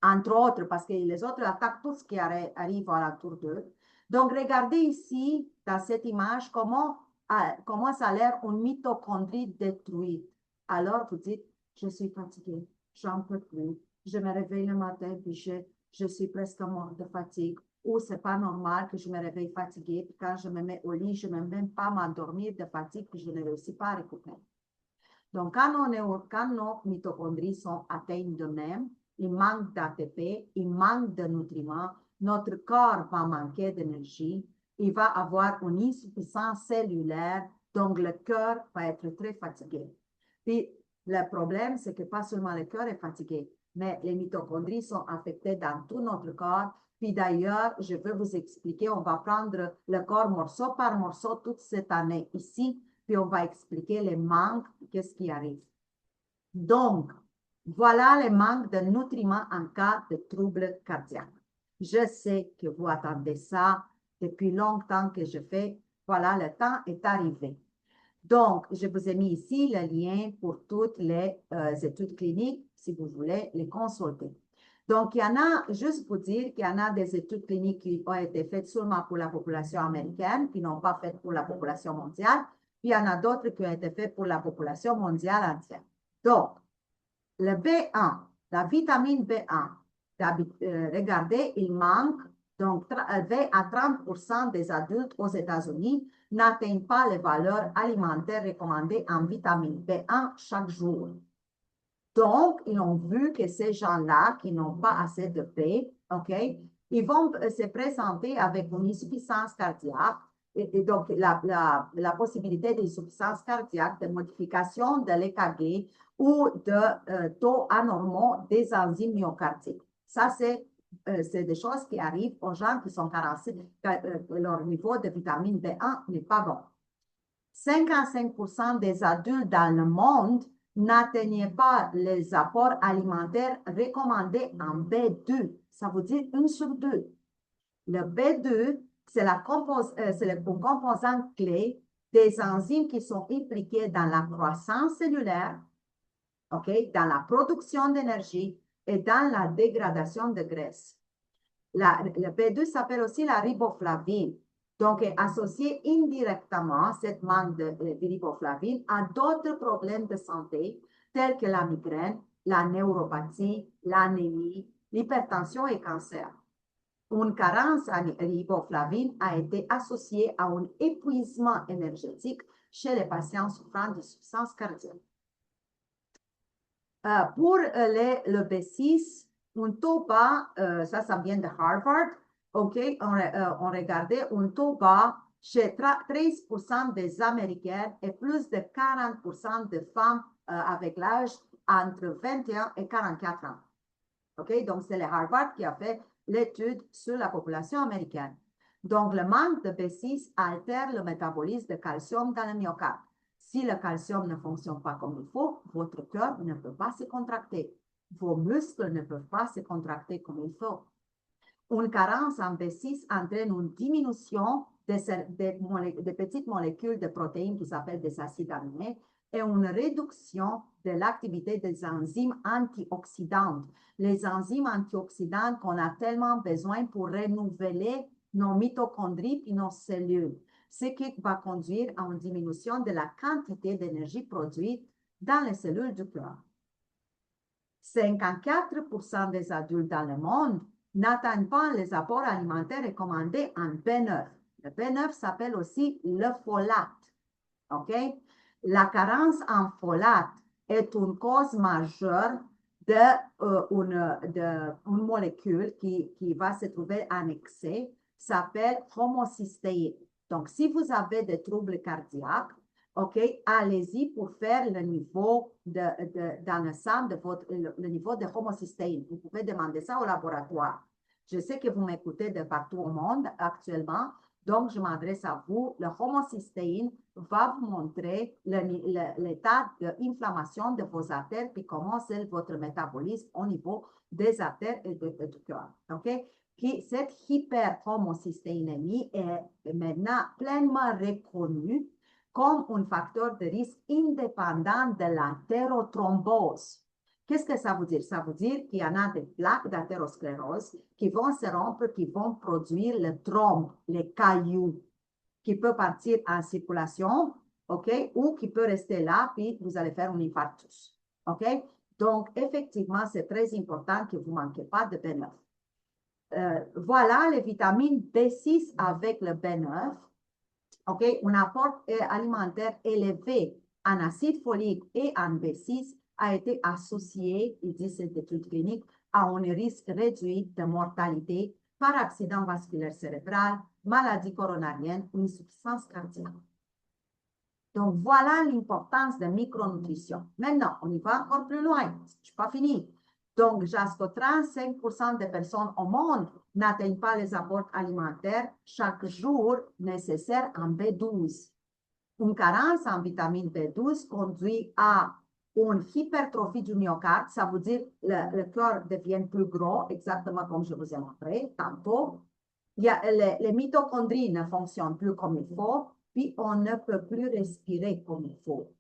A: entre autres, parce que les autres attaquent tout ce qui arrive alentour d'eux. Donc, regardez ici, dans cette image, comment ça a l'air une mitochondrie détruite. Alors, vous dites, je suis fatiguée, j'en peux plus, je me réveille le matin, puis je suis presque morte de fatigue. Ou c'est pas normal que je me réveille fatiguée, puis quand je me mets au lit, je ne peux même pas m'endormir de fatigue, puis je ne réussis pas à récupérer. Donc, quand nos mitochondries sont atteintes de même, il manque d'ATP, il manque de nutriments, notre corps va manquer d'énergie, il va avoir une insuffisance cellulaire, donc le cœur va être très fatigué. Puis, le problème, c'est que pas seulement le cœur est fatigué, mais les mitochondries sont affectées dans tout notre corps. Puis d'ailleurs, je vais vous expliquer, on va prendre le corps morceau par morceau toute cette année ici, puis on va expliquer les manques, qu'est-ce qui arrive. Donc, voilà les manques de nutriments en cas de troubles cardiaques. Je sais que vous attendez ça depuis longtemps que je fais. Voilà, le temps est arrivé. Donc, je vous ai mis ici le lien pour toutes les études cliniques, si vous voulez les consulter. Donc, il y en a, juste pour dire qu'il y en a des études cliniques qui ont été faites seulement pour la population américaine, qui n'ont pas fait pour la population mondiale. Puis, il y en a d'autres qui ont été faites pour la population mondiale entière. Donc, le B1, la vitamine B1, regardez, il manque. Donc, 20 à 30% des adultes aux États-Unis n'atteignent pas les valeurs alimentaires recommandées en vitamine B1 chaque jour. Donc, ils ont vu que ces gens-là qui n'ont pas assez de B, OK, ils vont se présenter avec une insuffisance cardiaque et donc la possibilité d'insuffisance cardiaque, de modification de l'EKG ou de taux anormaux des enzymes myocardiques. Ça, c'est des choses qui arrivent aux gens qui sont carencés, leur niveau de vitamine B1 n'est pas bon. 55% des adultes dans le monde n'atteignaient pas les apports alimentaires recommandés en B2. Ça veut dire 1 sur 2. Le B2, c'est le composant clé des enzymes qui sont impliquées dans la croissance cellulaire, okay, dans la production d'énergie et dans la dégradation de graisse. Le B12 s'appelle aussi la riboflavine. Donc, est associé indirectement, cette manque de riboflavine, à d'autres problèmes de santé, tels que la migraine, la neuropathie, l'anémie, l'hypertension et cancer. Une carence en riboflavine a été associée à un épuisement énergétique chez les patients souffrant d'insuffisance cardiaque. Pour le B6, un taux bas, ça vient de Harvard, OK, on regardait un taux bas chez 13% des Américains et plus de 40% de femmes avec l'âge entre 21 et 44 ans. OK, donc c'est le Harvard qui a fait l'étude sur la population américaine. Donc, le manque de B6 altère le métabolisme de calcium dans le myocarde. Si le calcium ne fonctionne pas comme il faut, votre cœur ne peut pas se contracter. Vos muscles ne peuvent pas se contracter comme il faut. Une carence en B6 entraîne une diminution des petites molécules de protéines qui s'appellent des acides aminés et une réduction de l'activité des enzymes antioxydantes. Les enzymes antioxydantes qu'on a tellement besoin pour renouveler nos mitochondries et nos cellules, ce qui va conduire à une diminution de la quantité d'énergie produite dans les cellules du cœur. 54% des adultes dans le monde n'atteignent pas les apports alimentaires recommandés en B9. Le B9 s'appelle aussi le folate. OK? La carence en folate est une cause majeure d'une molécule qui va se trouver en excès, s'appelle homocystéine. Donc, si vous avez des troubles cardiaques, OK, allez-y pour faire le niveau dans le sang de le niveau de homocystéine. Vous pouvez demander ça au laboratoire. Je sais que vous m'écoutez de partout au monde actuellement, donc je m'adresse à vous. Le homocystéine va vous montrer l'état d'inflammation de vos artères puis comment c'est votre métabolisme au niveau des artères et du cœur. OK? Puis cette hyperhomocystéinémie est maintenant pleinement reconnue comme un facteur de risque indépendant de l'athérothrombose. Qu'est-ce que ça veut dire? Ça veut dire qu'il y en a des plaques d'athérosclérose qui vont se rompre, qui vont produire le thrombe, les cailloux, qui peut partir en circulation, OK, ou qui peut rester là, puis vous allez faire un infarctus, OK? Donc, effectivement, c'est très important que vous ne manquez pas de B9. Voilà les vitamines B6 avec le B9. OK, un apport alimentaire élevé en acide folique et en B6 a été associé, il dit cette étude clinique, à un risque réduit de mortalité par accident vasculaire cérébral, maladie coronarienne ou insuffisance cardiaque. Donc, voilà l'importance de micronutrition. Maintenant, on y va encore plus loin. Je ne suis pas fini. Donc, jusqu'à 35% des personnes au monde n'atteignent pas les apports alimentaires chaque jour nécessaires en B12. Une carence en vitamine B12 conduit à une hypertrophie du myocarde, ça veut dire que le cœur devient plus gros, exactement comme je vous ai montré tantôt. Les mitochondries ne fonctionnent plus comme il faut, puis on ne peut plus respirer comme il faut.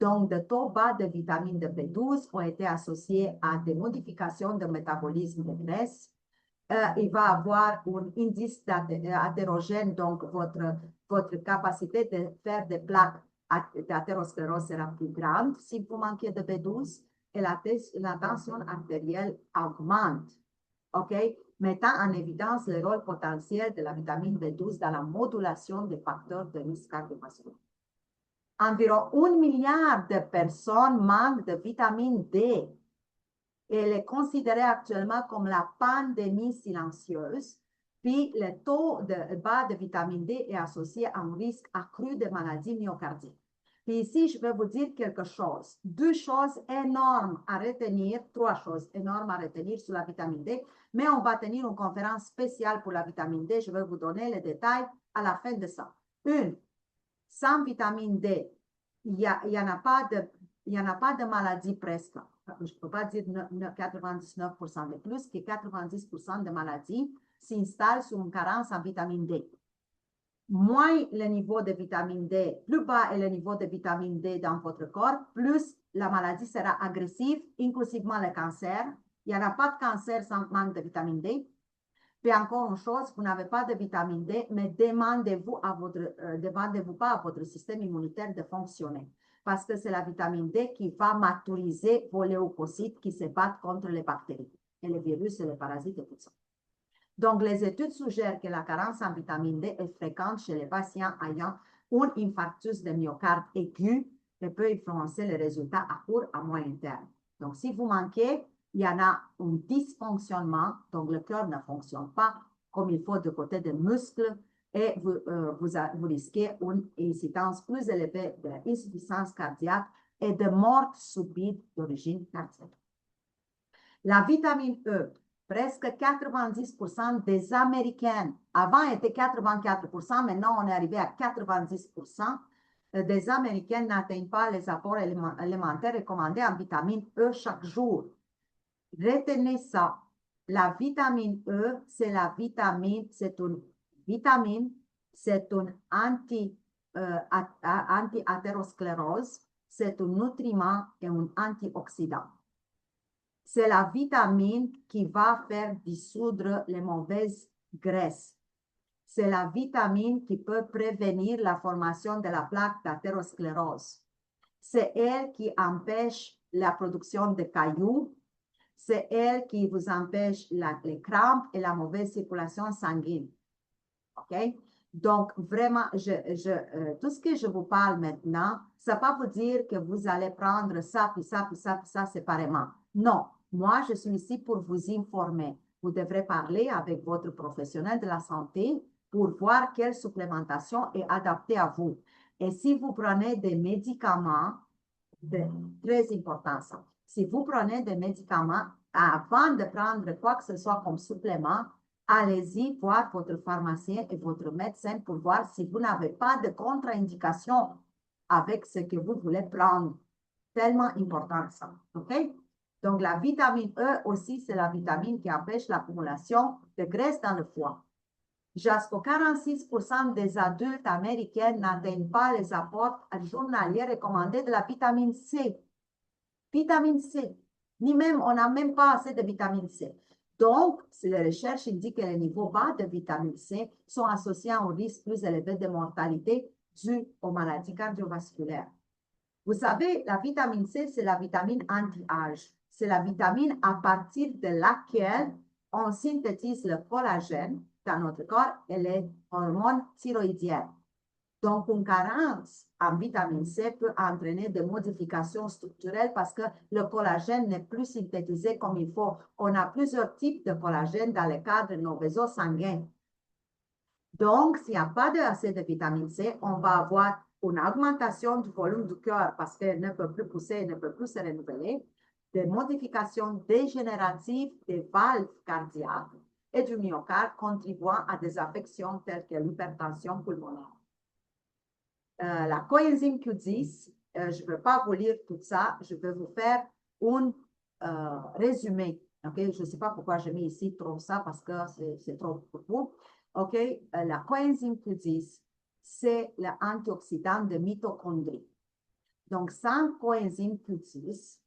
A: Donc, de taux bas de vitamine B12 ont été associés à des modifications de métabolisme de graisse. Il va avoir un indice athérogène, donc votre capacité de faire des plaques d'athérosclérose sera plus grande si vous manquez de B12 et la tension artérielle augmente. OK? Mettant en évidence le rôle potentiel de la vitamine B12 dans la modulation des facteurs de risque cardiovasculaire. Environ 1 milliard de personnes manquent de vitamine D. Elle est considérée actuellement comme la pandémie silencieuse. Puis, le taux de bas de vitamine D est associé à un risque accru de maladies myocardiques. Puis ici, je vais vous dire quelque chose. 2 choses énormes à retenir, 3 choses énormes à retenir sur la vitamine D, mais on va tenir une conférence spéciale pour la vitamine D. Je vais vous donner les détails à la fin de ça. Une, sans vitamine D, il n'y en a pas de maladie presque. Je ne peux pas dire 99%, mais plus que 90% de maladies s'installent sur une carence en vitamine D. Moins le niveau de vitamine D, plus bas est le niveau de vitamine D dans votre corps, plus la maladie sera agressive, inclusivement le cancer. Il n'y en a pas de cancer sans manque de vitamine D. Puis encore une chose, vous n'avez pas de vitamine D, mais demandez-vous pas à votre système immunitaire de fonctionner. Parce que c'est la vitamine D qui va maturiser vos leucocytes qui se battent contre les bactéries et les virus et les parasites et tout ça. Donc, les études suggèrent que la carence en vitamine D est fréquente chez les patients ayant un infarctus de myocarde aigu et peut influencer les résultats à court à moyen terme. Donc, si vous manquez, il y en a un dysfonctionnement, donc le cœur ne fonctionne pas comme il faut du côté des muscles et vous risquez une incidence plus élevée d'insuffisance cardiaque et de mort subite d'origine cardiaque. La vitamine E, presque 90% des Américaines, avant était 84%, maintenant on est arrivé à 90%, des Américaines n'atteignent pas les apports alimentaires recommandés en vitamine E chaque jour. Retenez ça. La vitamine E, c'est une vitamine, c'est une anti-athérosclérose, c'est un nutriment et un antioxydant. C'est la vitamine qui va faire dissoudre les mauvaises graisses. C'est la vitamine qui peut prévenir la formation de la plaque d'athérosclérose. C'est elle qui empêche la production de cailloux. C'est elle qui vous empêche les crampes et la mauvaise circulation sanguine. OK? Donc, vraiment, tout ce que je vous parle maintenant, ça ne va pas vous dire que vous allez prendre ça, puis ça, puis ça, puis ça séparément. Non, moi, je suis ici pour vous informer. Vous devrez parler avec votre professionnel de la santé pour voir quelle supplémentation est adaptée à vous. Et si vous prenez des médicaments, c'est très important ça. Si vous prenez des médicaments, avant de prendre quoi que ce soit comme supplément, allez-y voir votre pharmacien et votre médecin pour voir si vous n'avez pas de contre-indication avec ce que vous voulez prendre. Tellement important ça. OK? Donc, la vitamine E aussi, c'est la vitamine qui empêche l'accumulation de graisse dans le foie. Jusqu'à 46% des adultes américains n'atteignent pas les apports journaliers recommandés de la vitamine C. Vitamine C. Ni même, on n'a même pas assez de vitamine C. Donc, si les recherches indiquent que les niveaux bas de vitamine C sont associés à un risque plus élevé de mortalité dû aux maladies cardiovasculaires. Vous savez, la vitamine C, c'est la vitamine anti-âge. C'est la vitamine à partir de laquelle on synthétise le collagène dans notre corps et les hormones thyroïdiennes. Donc, une carence en vitamine C peut entraîner des modifications structurelles parce que le collagène n'est plus synthétisé comme il faut. On a plusieurs types de collagène dans le cadre de nos vaisseaux sanguins. Donc, s'il n'y a pas assez de vitamine C, on va avoir une augmentation du volume du cœur parce qu'elle ne peut plus pousser, ne peut plus se renouveler, des modifications dégénératives des valves cardiaques et du myocarde contribuant à des affections telles que l'hypertension pulmonaire. La coenzyme Q10, je ne vais pas vous lire tout ça, je vais vous faire un résumé. Okay? Je ne sais pas pourquoi j'ai mis ici trop ça parce que c'est trop pour vous. Okay? La coenzyme Q10, c'est l'antioxydant de mitochondrie. Donc, sans coenzyme Q10,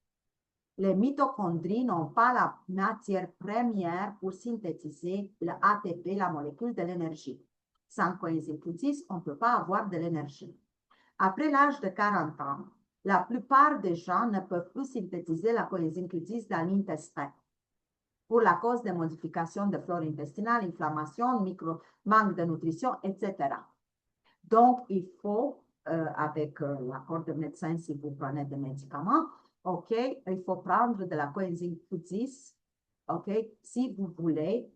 A: les mitochondries n'ont pas la matière première pour synthétiser l'ATP, la molécule de l'énergie. Sans coenzyme Q10, on ne peut pas avoir de l'énergie. Après l'âge de 40 ans, la plupart des gens ne peuvent plus synthétiser la coenzyme Q10 dans l'intestin pour la cause des modifications de flore intestinale, inflammation, manque de nutrition, etc. Donc, il faut, avec l'accord de médecin, si vous prenez des médicaments, OK, il faut prendre de la coenzyme Q10, OK, si vous voulez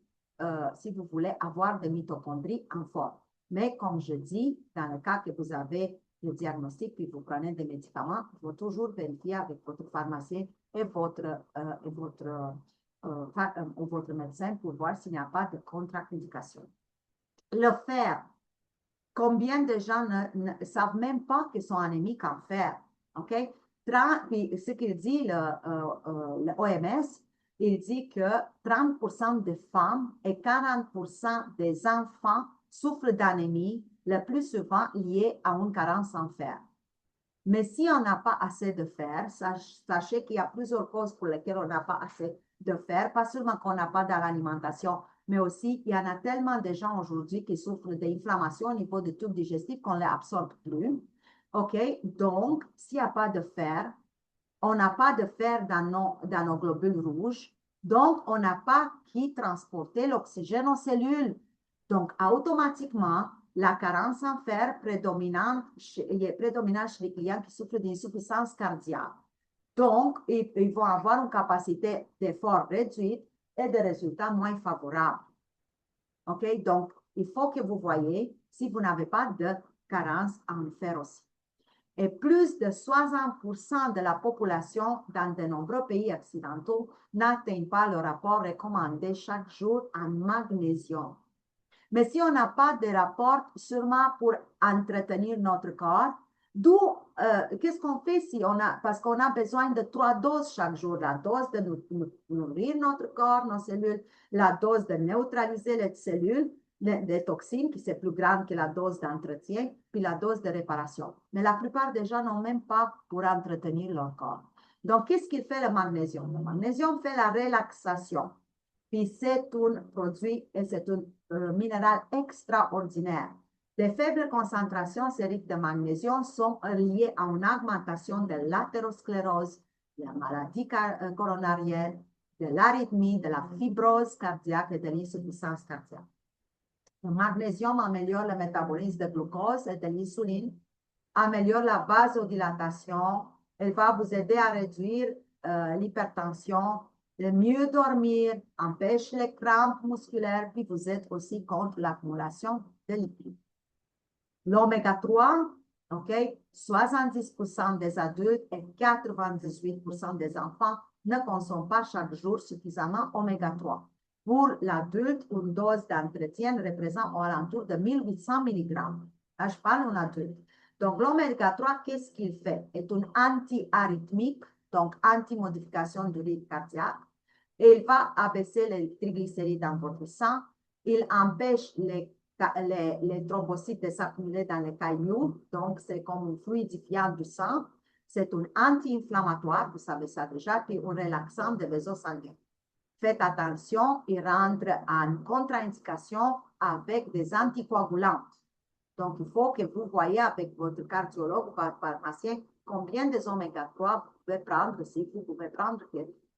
A: avoir des mitochondries en forme. Mais comme je dis, dans le cas que vous avez le diagnostic puis vous prenez des médicaments, il faut toujours vérifier avec votre pharmacien et votre médecin pour voir s'il n'y a pas de contre-indication. Le fer. Combien de gens ne savent même pas qu'ils sont anémiques en fer? OK? Ce qu'il dit l'OMS, il dit que 30% des femmes et 40% des enfants souffrent d'anémie, le plus souvent liée à une carence en fer. Mais si on n'a pas assez de fer, sachez qu'il y a plusieurs causes pour lesquelles on n'a pas assez de fer, pas seulement qu'on n'a pas dans l'alimentation mais aussi, il y en a tellement de gens aujourd'hui qui souffrent d'inflammation au niveau du tube digestif qu'on ne l'absorbe plus. OK? Donc, s'il n'y a pas de fer, on n'a pas de fer dans nos globules rouges. Donc, on n'a pas qui transporter l'oxygène aux cellules. Donc, automatiquement, la carence en fer prédominante chez les clients qui souffrent d'insuffisance cardiaque. Donc, ils vont avoir une capacité d'effort réduite et des résultats moins favorables. OK? Donc, il faut que vous voyez si vous n'avez pas de carence en fer aussi. Et plus de 60% de la population dans de nombreux pays occidentaux n'atteint pas le rapport recommandé chaque jour en magnésium. Mais si on n'a pas de rapport sûrement pour entretenir notre corps, d'où, qu'est-ce qu'on fait si on a, parce qu'on a besoin de 3 doses chaque jour, la dose de nourrir notre corps, nos cellules, la dose de neutraliser les cellules, les toxines, qui c'est plus grande que la dose d'entretien, puis la dose de réparation. Mais la plupart des gens n'ont même pas pour entretenir leur corps. Donc, qu'est-ce qu'il fait le magnésium? Le magnésium fait la relaxation. Puis c'est un produit et c'est un minéral extraordinaire. Les faibles concentrations sériques de magnésium sont liées à une augmentation de l'athérosclérose, de la maladie coronarienne, de l'arythmie, de la fibrose cardiaque et de l'insuffisance cardiaque. Le magnésium améliore le métabolisme de glucose et de l'insuline, améliore la vasodilatation, elle va vous aider à réduire l'hypertension, de mieux dormir, empêche les crampes musculaires, puis vous êtes aussi contre l'accumulation de lipides. L'oméga 3, OK, 70% des adultes et 98% des enfants ne consomment pas chaque jour suffisamment oméga 3. Pour l'adulte, une dose d'entretien représente au alentour de 1800 mg. Là, je parle d'un adulte. Donc, l'oméga 3, qu'est-ce qu'il fait? C'est un anti-arythmique, donc anti-modification du rythme cardiaque. Il va abaisser les triglycérides dans votre sang. Il empêche les thrombocytes de s'accumuler dans les cailloux. Donc, c'est comme un fluidifiant du sang. C'est un anti-inflammatoire, vous savez ça déjà, puis un relaxant des vaisseaux sanguins. Faites attention, il rentre en contre-indication avec des anticoagulants. Donc, il faut que vous voyez avec votre cardiologue ou pharmacien combien de oméga 3 vous pouvez prendre, si vous pouvez prendre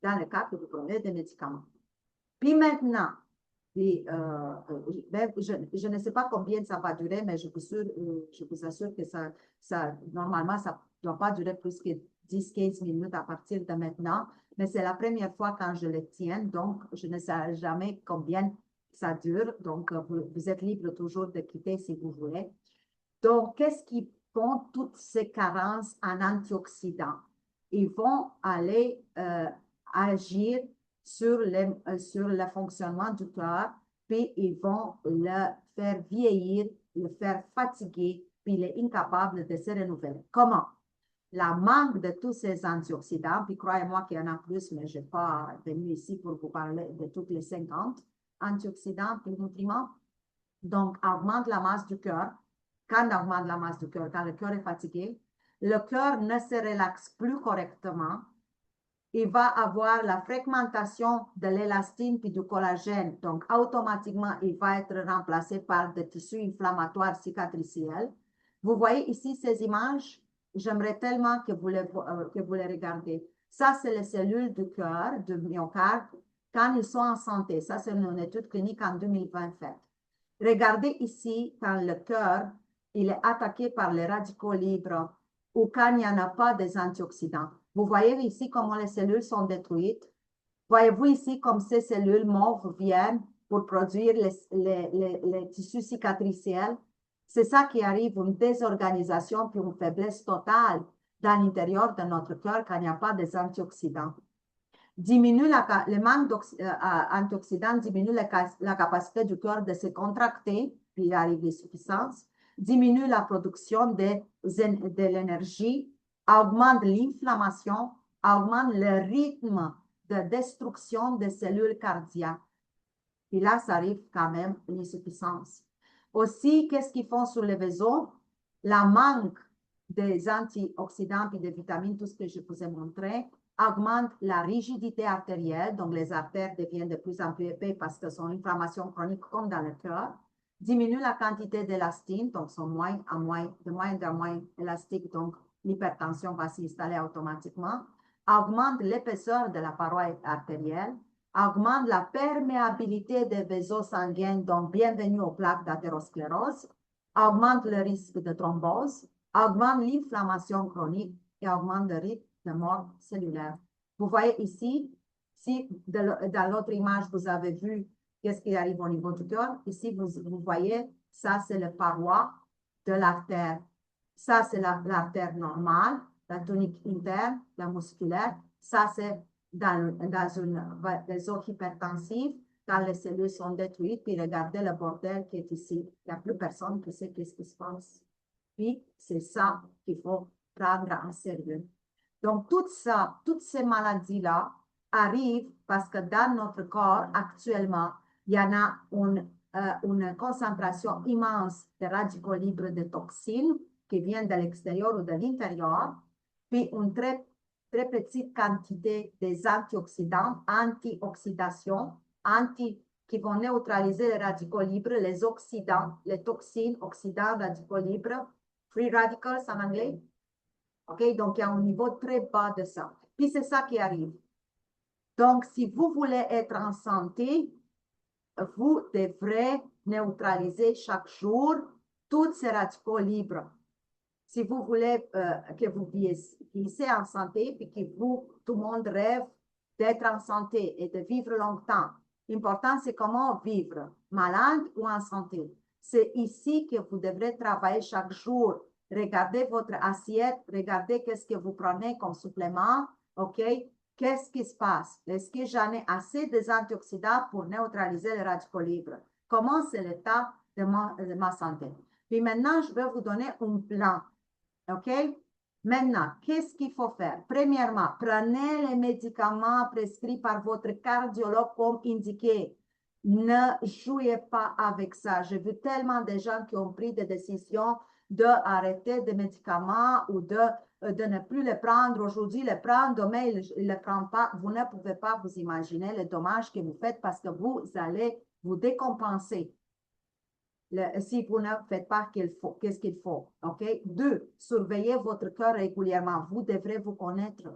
A: dans le cas que vous prenez des médicaments. Puis maintenant, je ne sais pas combien ça va durer, mais je vous assure que normalement, ça ne doit pas durer plus que 10-15 minutes à partir de maintenant. Mais c'est la première fois quand je le tiens, donc je ne sais jamais combien ça dure. Donc, vous êtes libre toujours de quitter si vous voulez. Donc, qu'est-ce qui font toutes ces carences en antioxydants? Ils vont aller agir sur le fonctionnement du cœur, puis ils vont le faire vieillir, le faire fatiguer, puis il est incapable de se renouveler. Comment? La manque de tous ces antioxydants, puis croyez-moi qu'il y en a plus, mais je n'ai pas venu ici pour vous parler de toutes les 50 antioxydants, puis nutriments. Donc, augmente la masse du cœur. Quand on augmente la masse du cœur, quand le cœur est fatigué, le cœur ne se relaxe plus correctement. Il va avoir la fragmentation de l'élastine puis du collagène. Donc, automatiquement, il va être remplacé par des tissus inflammatoires cicatriciels. Vous voyez ici ces images? J'aimerais tellement que vous les regardiez. Ça, c'est les cellules du cœur, du myocarde, quand ils sont en santé. Ça, c'est une étude clinique en 2020 faite. Regardez ici quand le cœur il est attaqué par les radicaux libres ou quand il n'y en a pas des antioxydants. Vous voyez ici comment les cellules sont détruites. Voyez-vous ici comme ces cellules mauves viennent pour produire les tissus cicatriciels. C'est ça qui arrive, une désorganisation puis une faiblesse totale dans l'intérieur de notre cœur quand il n'y a pas des antioxydants. Le manque d'antioxydants diminue la capacité du cœur de se contracter, puis il arrive l'insuffisance, diminue la production de l'énergie, augmente l'inflammation, augmente le rythme de destruction des cellules cardiaques. Et là, ça arrive quand même l'insuffisance. Aussi, qu'est-ce qu'ils font sur les vaisseaux? La manque des antioxydants et des vitamines, tout ce que je vous ai montré, augmente la rigidité artérielle, donc les artères deviennent de plus en plus épais parce que sont inflammation chronique comme dans le cœur, diminue la quantité d'élastine, donc sont de moins en moins élastiques, donc l'hypertension va s'installer automatiquement, augmente l'épaisseur de la paroi artérielle, augmente la perméabilité des vaisseaux sanguins, donc bienvenue aux plaques d'athérosclérose, augmente le risque de thrombose, augmente l'inflammation chronique et augmente le rythme de mort cellulaire. Vous voyez ici, si dans l'autre image, vous avez vu qu'est-ce qui arrive au niveau du cœur, ici, vous voyez, ça, c'est la paroi de l'artère. Ça, c'est l'artère normale, la tonique interne, la musculaire. Ça, c'est dans une réseau hypertensif, quand les cellules sont détruites, puis regardez le bordel qui est ici. Il n'y a plus personne qui sait qu'est-ce qui se passe. Puis, c'est ça qu'il faut prendre en sérieux. Donc, tout ça, toutes ces maladies-là arrivent parce que dans notre corps, actuellement, il y en a une concentration immense de radicaux libres de toxines qui viennent de l'extérieur ou de l'intérieur, puis une très, très petite quantité des antioxydants, antioxydation, qui vont neutraliser les radicaux libres, les oxydants, les toxines, oxydants, radicaux libres, free radicals en anglais. OK? Donc, il y a un niveau très bas de ça. Puis, c'est ça qui arrive. Donc, si vous voulez être en santé, vous devrez neutraliser chaque jour tous ces radicaux libres. Si vous voulez que vous vieillissez en santé, puis que tout le monde rêve d'être en santé et de vivre longtemps, l'important, c'est comment vivre, malade ou en santé. C'est ici que vous devrez travailler chaque jour. Regardez votre assiette, regardez qu'est-ce que vous prenez comme supplément, OK? Qu'est-ce qui se passe? Est-ce que j'en ai assez des antioxydants pour neutraliser les radicaux libres? Comment c'est l'état de ma santé? Puis maintenant, je vais vous donner un plan. OK? Maintenant, qu'est-ce qu'il faut faire? Premièrement, prenez les médicaments prescrits par votre cardiologue comme indiqué. Ne jouez pas avec ça. J'ai vu tellement de gens qui ont pris des décisions d'arrêter des médicaments ou de ne plus les prendre. Aujourd'hui, les prendre, demain, ils ne les prennent pas. Vous ne pouvez pas vous imaginer le dommage que vous faites parce que vous allez vous décompenser. Si vous ne faites pas qu'est-ce qu'il faut. OK? 2, surveillez votre cœur régulièrement. Vous devrez vous connaître.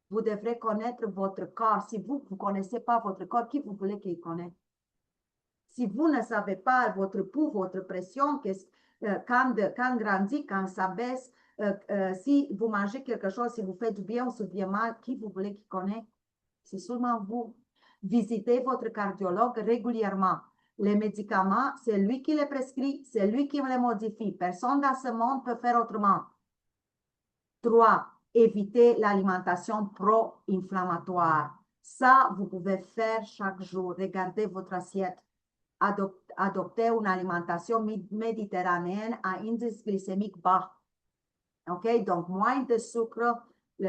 A: Vous devrez connaître votre corps. Si vous ne connaissez pas votre corps, qui vous voulez qu'il connaisse? Si vous ne savez pas votre pouls, votre pression, quand grandit, quand ça baisse, si vous mangez quelque chose, si vous faites du bien ou du bien mal, qui vous voulez qu'il connaisse? C'est seulement vous. Visitez votre cardiologue régulièrement. Les médicaments, c'est lui qui les prescrit, c'est lui qui les modifie. Personne dans ce monde peut faire autrement. 3, évitez l'alimentation pro-inflammatoire. Ça, vous pouvez faire chaque jour. Regardez votre assiette. Adoptez une alimentation méditerranéenne à indice glycémique bas. OK? Donc, moins de sucre,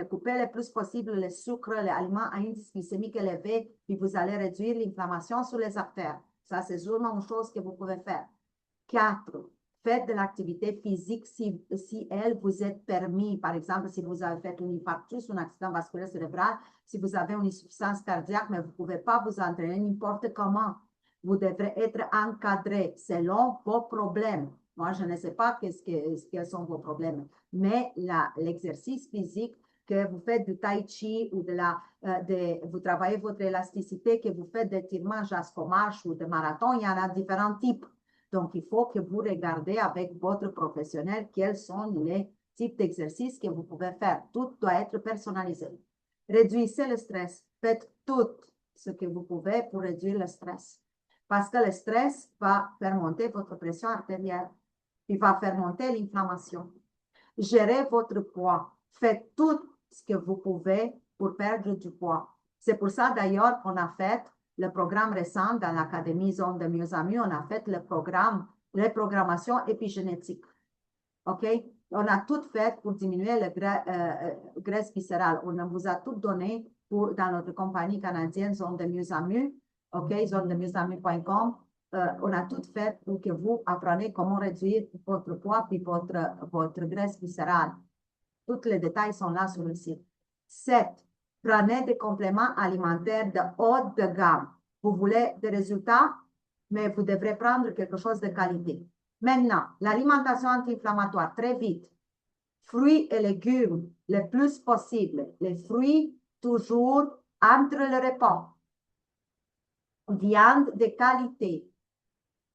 A: couper le plus possible le sucre, les aliments à indice glycémique élevé, puis vous allez réduire l'inflammation sur les artères. Ça, c'est sûrement une chose que vous pouvez faire. 4, faites de l'activité physique si elle vous est permis. Par exemple, si vous avez fait un infarctus, un accident vasculaire cérébral, si vous avez une insuffisance cardiaque, mais vous ne pouvez pas vous entraîner n'importe comment. Vous devrez être encadré selon vos problèmes. Moi, je ne sais pas quels sont vos problèmes, mais l'exercice physique que vous faites du tai chi ou vous travaillez votre élasticité, que vous faites d'étirements, marche ou de marathon, il y en a différents types. Donc, il faut que vous regardez avec votre professionnel quels sont les types d'exercices que vous pouvez faire. Tout doit être personnalisé. Réduisez le stress. Faites tout ce que vous pouvez pour réduire le stress. Parce que le stress va faire monter votre pression artérielle. Il va faire monter l'inflammation. Gérez votre poids. Faites tout ce que vous pouvez pour perdre du poids. C'est pour ça d'ailleurs qu'on a fait le programme récent dans l'Académie Zone de Mieux en Mieux. On a fait le programme reprogrammation épigénétique. OK? On a tout fait pour diminuer la graisse viscérale. On vous a tout donné dans notre compagnie canadienne Zone de Mieux en Mieux. OK? Zonedemieuxenmieux.com. on a tout fait pour que vous appreniez comment réduire votre poids puis votre graisse viscérale. Tous les détails sont là sur le site. 7. Prenez des compléments alimentaires de haute de gamme. Vous voulez des résultats, mais vous devrez prendre quelque chose de qualité. Maintenant, l'alimentation anti-inflammatoire, très vite. Fruits et légumes le plus possible. Les fruits, toujours entre le repas. Viande de qualité.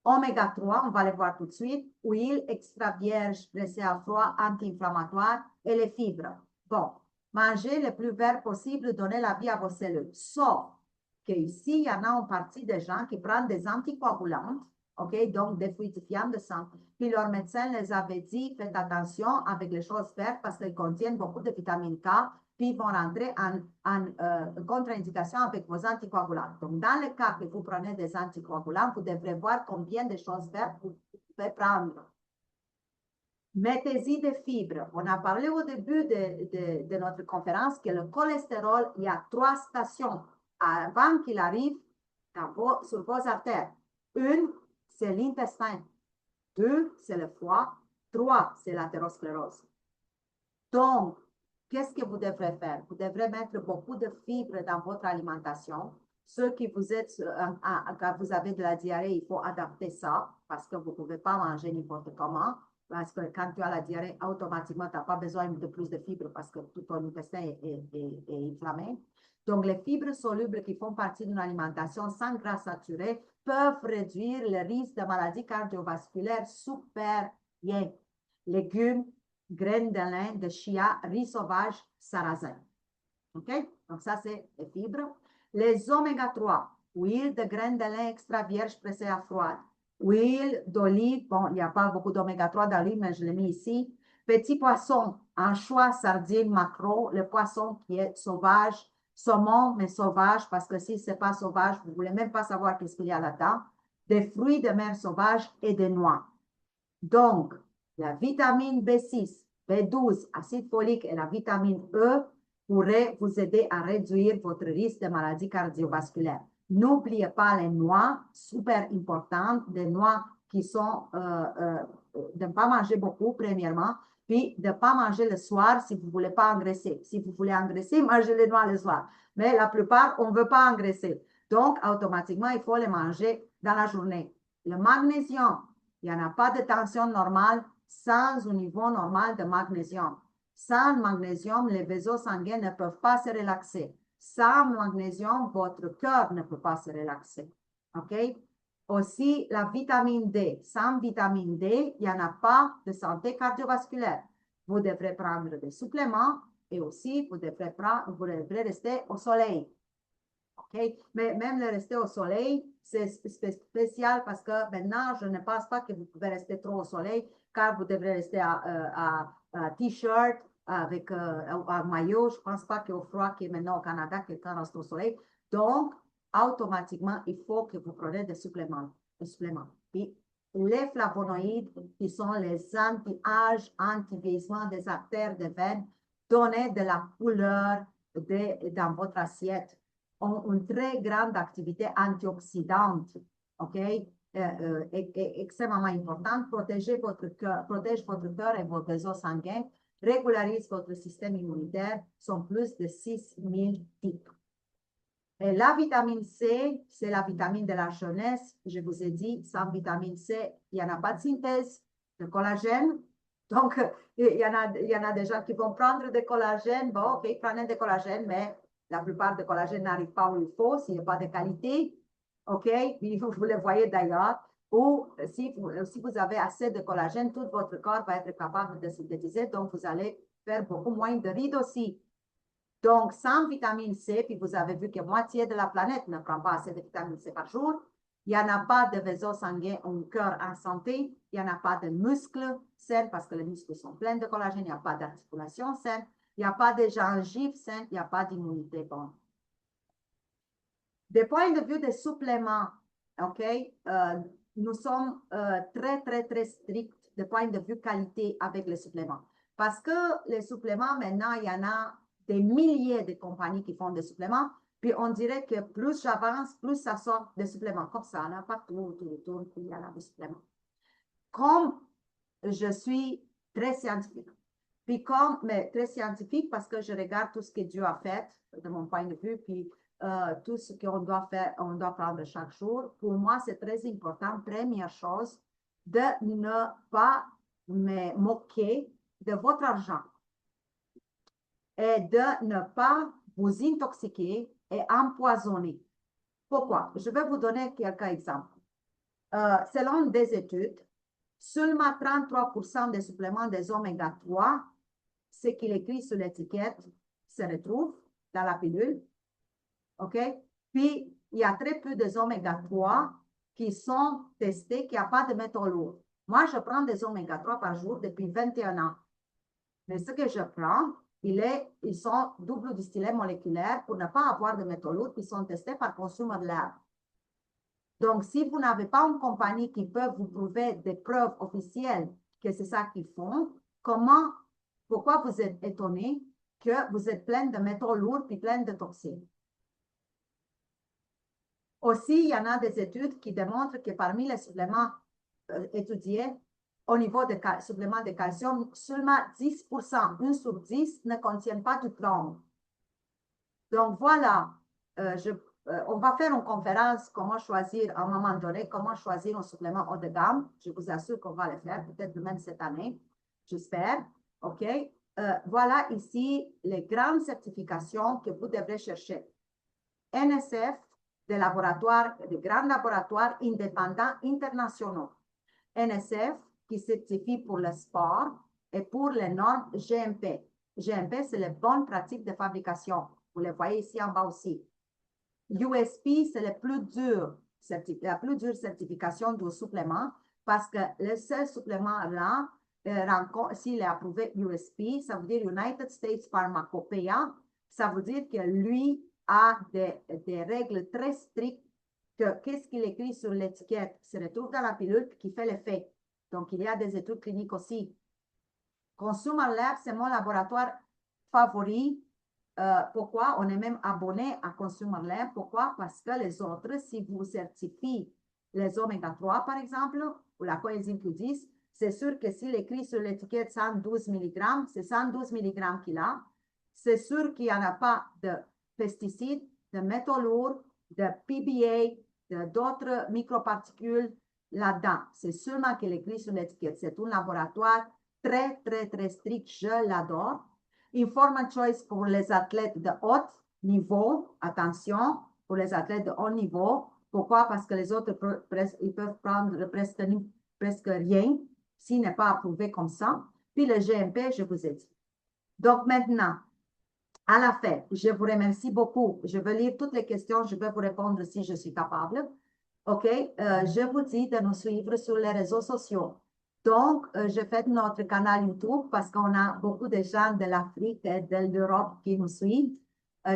A: Oméga 3, on va le voir tout de suite. Huile extra vierge, pressée à froid, anti-inflammatoire et les fibres. Bon, mangez le plus vert possible, donnez la vie à vos cellules. Sauf qu'ici, il y en a en partie des gens qui prennent des anticoagulantes, ok, donc des fluidifiants de sang. Puis leur médecin les avait dit, faites attention avec les choses vertes parce qu'elles contiennent beaucoup de vitamine K, puis vont rentrer en contre-indication avec vos anticoagulants. Donc, dans le cas que vous prenez des anticoagulants, vous devrez voir combien de choses vertes vous pouvez prendre. Mettez-y des fibres. On a parlé au début de notre conférence que le cholestérol, il y a 3 stations avant qu'il arrive sur vos artères. 1, c'est l'intestin. 2, c'est le foie. 3, c'est l'athérosclérose. Donc, qu'est-ce que vous devrez faire? Vous devrez mettre beaucoup de fibres dans votre alimentation. Ceux qui vous êtes, quand vous avez de la diarrhée, il faut adapter ça parce que vous ne pouvez pas manger n'importe comment. Parce que quand tu as la diarrhée, automatiquement, tu n'as pas besoin de plus de fibres parce que tout ton intestin est inflammé. Donc, les fibres solubles qui font partie d'une alimentation sans gras saturé peuvent réduire le risque de maladies cardiovasculaires super bien. Légumes, graines de lin, de chia, riz sauvage, sarrasin. OK? Donc, ça, c'est les fibres. Les oméga 3, huile de graines de lin extra vierge pressée à froid, huile d'olive, bon, il n'y a pas beaucoup d'oméga 3 dans l'huile, mais je l'ai mis ici. Petit poisson, anchois, sardines, maquereau, le poisson qui est sauvage, saumon, mais sauvage, parce que si ce n'est pas sauvage, vous ne voulez même pas savoir qu'est-ce qu'il y a là-dedans. Des fruits de mer sauvages et des noix. Donc, la vitamine B6, B12, acide folique et la vitamine E pourraient vous aider à réduire votre risque de maladies cardiovasculaires. N'oubliez pas les noix, super importantes, des noix qui sont de ne pas manger beaucoup, premièrement, puis de ne pas manger le soir si vous ne voulez pas engraisser. Si vous voulez engraisser, mangez les noix le soir. Mais la plupart, on ne veut pas engraisser. Donc, automatiquement, il faut les manger dans la journée. Le magnésium, il n'y en a pas de tension normale sans un niveau normal de magnésium. Sans le magnésium, les vaisseaux sanguins ne peuvent pas se relaxer. Sans le magnésium, votre cœur ne peut pas se relaxer. OK? Aussi, la vitamine D. Sans vitamine D, il n'y en a pas de santé cardiovasculaire. Vous devrez prendre des suppléments et aussi, vous devrez rester au soleil. Okay? Mais même le rester au soleil, c'est spécial parce que maintenant, je ne pense pas que vous pouvez rester trop au soleil car vous devrez rester à t-shirt avec un maillot. Je ne pense pas qu'au froid qui est maintenant au Canada, quelqu'un reste au soleil. Donc, automatiquement, il faut que vous preniez des suppléments. Puis, les flavonoïdes, qui sont les anti-âge, anti-vieillissement des artères, des veines, donnez de la couleur dans votre assiette, ont une très grande activité antioxydante, OK? Extrêmement importante, protège votre cœur et vos vaisseaux sanguins, régularise votre système immunitaire, sont plus de 6000 types. Et la vitamine C, c'est la vitamine de la jeunesse. Je vous ai dit, sans vitamine C, il n'y en a pas de synthèse de collagène. Donc, il y en a des gens qui vont prendre du collagène. Bon, OK, prenez du collagène, mais la plupart des collagènes n'arrivent pas où il faut, s'il n'y a pas de qualité. OK, vous le voyez d'ailleurs. Ou si vous avez assez de collagène, tout votre corps va être capable de synthétiser, donc vous allez faire beaucoup moins de rides aussi. Donc, sans vitamine C, puis vous avez vu que moitié de la planète ne prend pas assez de vitamine C par jour, il n'y en a pas de vaisseaux sanguins ou un cœur en santé, il n'y en a pas de muscles sains parce que les muscles sont pleins de collagène, il n'y a pas d'articulation saine, il n'y a pas de gengives saines, il n'y a pas d'immunité bonne. Des points de vue des suppléments, OK, nous sommes très, très, très stricts de point de vue qualité avec les suppléments. Parce que les suppléments, maintenant, il y en a des milliers de compagnies qui font des suppléments. Puis on dirait que plus j'avance, plus ça sort des suppléments. Comme ça, là, partout, autour, puis il y a des suppléments. Comme je suis très scientifique, puis comme, mais très scientifique parce que je regarde tout ce que Dieu a fait de mon point de vue, puis tout ce qu'on doit faire, on doit prendre chaque jour. Pour moi, c'est très important. Première chose, de ne pas me moquer de votre argent et de ne pas vous intoxiquer et empoisonner. Pourquoi? Je vais vous donner quelques exemples. Selon des études, seulement 33% des suppléments des oméga 3, ce qu'il écrit sur l'étiquette, se retrouve dans la pilule. OK? Puis, il y a très peu des oméga 3 qui sont testés, qui n'y a pas de métaux lourds. Moi, je prends des oméga 3 par jour depuis 21 ans. Mais ce que je prends, ils sont double distillés moléculaires pour ne pas avoir de métaux lourds qui sont testés par Consumer Lab. Donc, si vous n'avez pas une compagnie qui peut vous prouver des preuves officielles que c'est ça qu'ils font, pourquoi vous êtes étonné que vous êtes plein de métaux lourds et plein de toxines? Aussi, il y en a des études qui démontrent que parmi les suppléments étudiés, au niveau des suppléments de calcium, seulement 10%, 1 sur 10, ne contiennent pas du plomb. Donc voilà, on va faire une conférence, comment choisir à un moment donné, comment choisir un supplément haut de gamme. Je vous assure qu'on va le faire, peut-être même cette année, j'espère. OK? Voilà ici les grandes certifications que vous devrez chercher. NSF, des laboratoires, des grands laboratoires indépendants internationaux. NSF, qui certifie pour le sport et pour les normes GMP. GMP, c'est les bonnes pratiques de fabrication. Vous les voyez ici en bas aussi. USP, c'est la plus dure certification du supplément parce que le seul supplément-là, s'il est approuvé USP, ça veut dire United States Pharmacopeia, ça veut dire que lui a des règles très strictes que qu'est-ce qu'il écrit sur l'étiquette se retrouve dans la pilule qui fait l'effet. Donc, il y a des études cliniques aussi. Consumer Lab, c'est mon laboratoire favori. Pourquoi? On est même abonné à Consumer Lab. Pourquoi? Parce que les autres, si vous certifiez les oméga 3, par exemple, ou la coenzyme Q10, c'est sûr que s'il écrit sur l'étiquette 112 mg, c'est 112 mg qu'il a. C'est sûr qu'il n'y en a pas de pesticides, de métaux lourds, de PBA, d'autres microparticules là-dedans. C'est seulement qu'il écrit sur l'étiquette. C'est un laboratoire très, très, très strict. Je l'adore. Informed Choice pour les athlètes de haut niveau. Attention, pour les athlètes de haut niveau. Pourquoi? Parce que les autres, ils peuvent prendre presque rien s'il n'est pas approuvé comme ça. Puis le GMP, je vous ai dit. Donc maintenant, à la fin, je vous remercie beaucoup. Je vais lire toutes les questions. Je vais vous répondre si je suis capable. OK? Je vous dis de nous suivre sur les réseaux sociaux. Donc, je fais notre canal YouTube parce qu'on a beaucoup de gens de l'Afrique et de l'Europe qui nous suivent,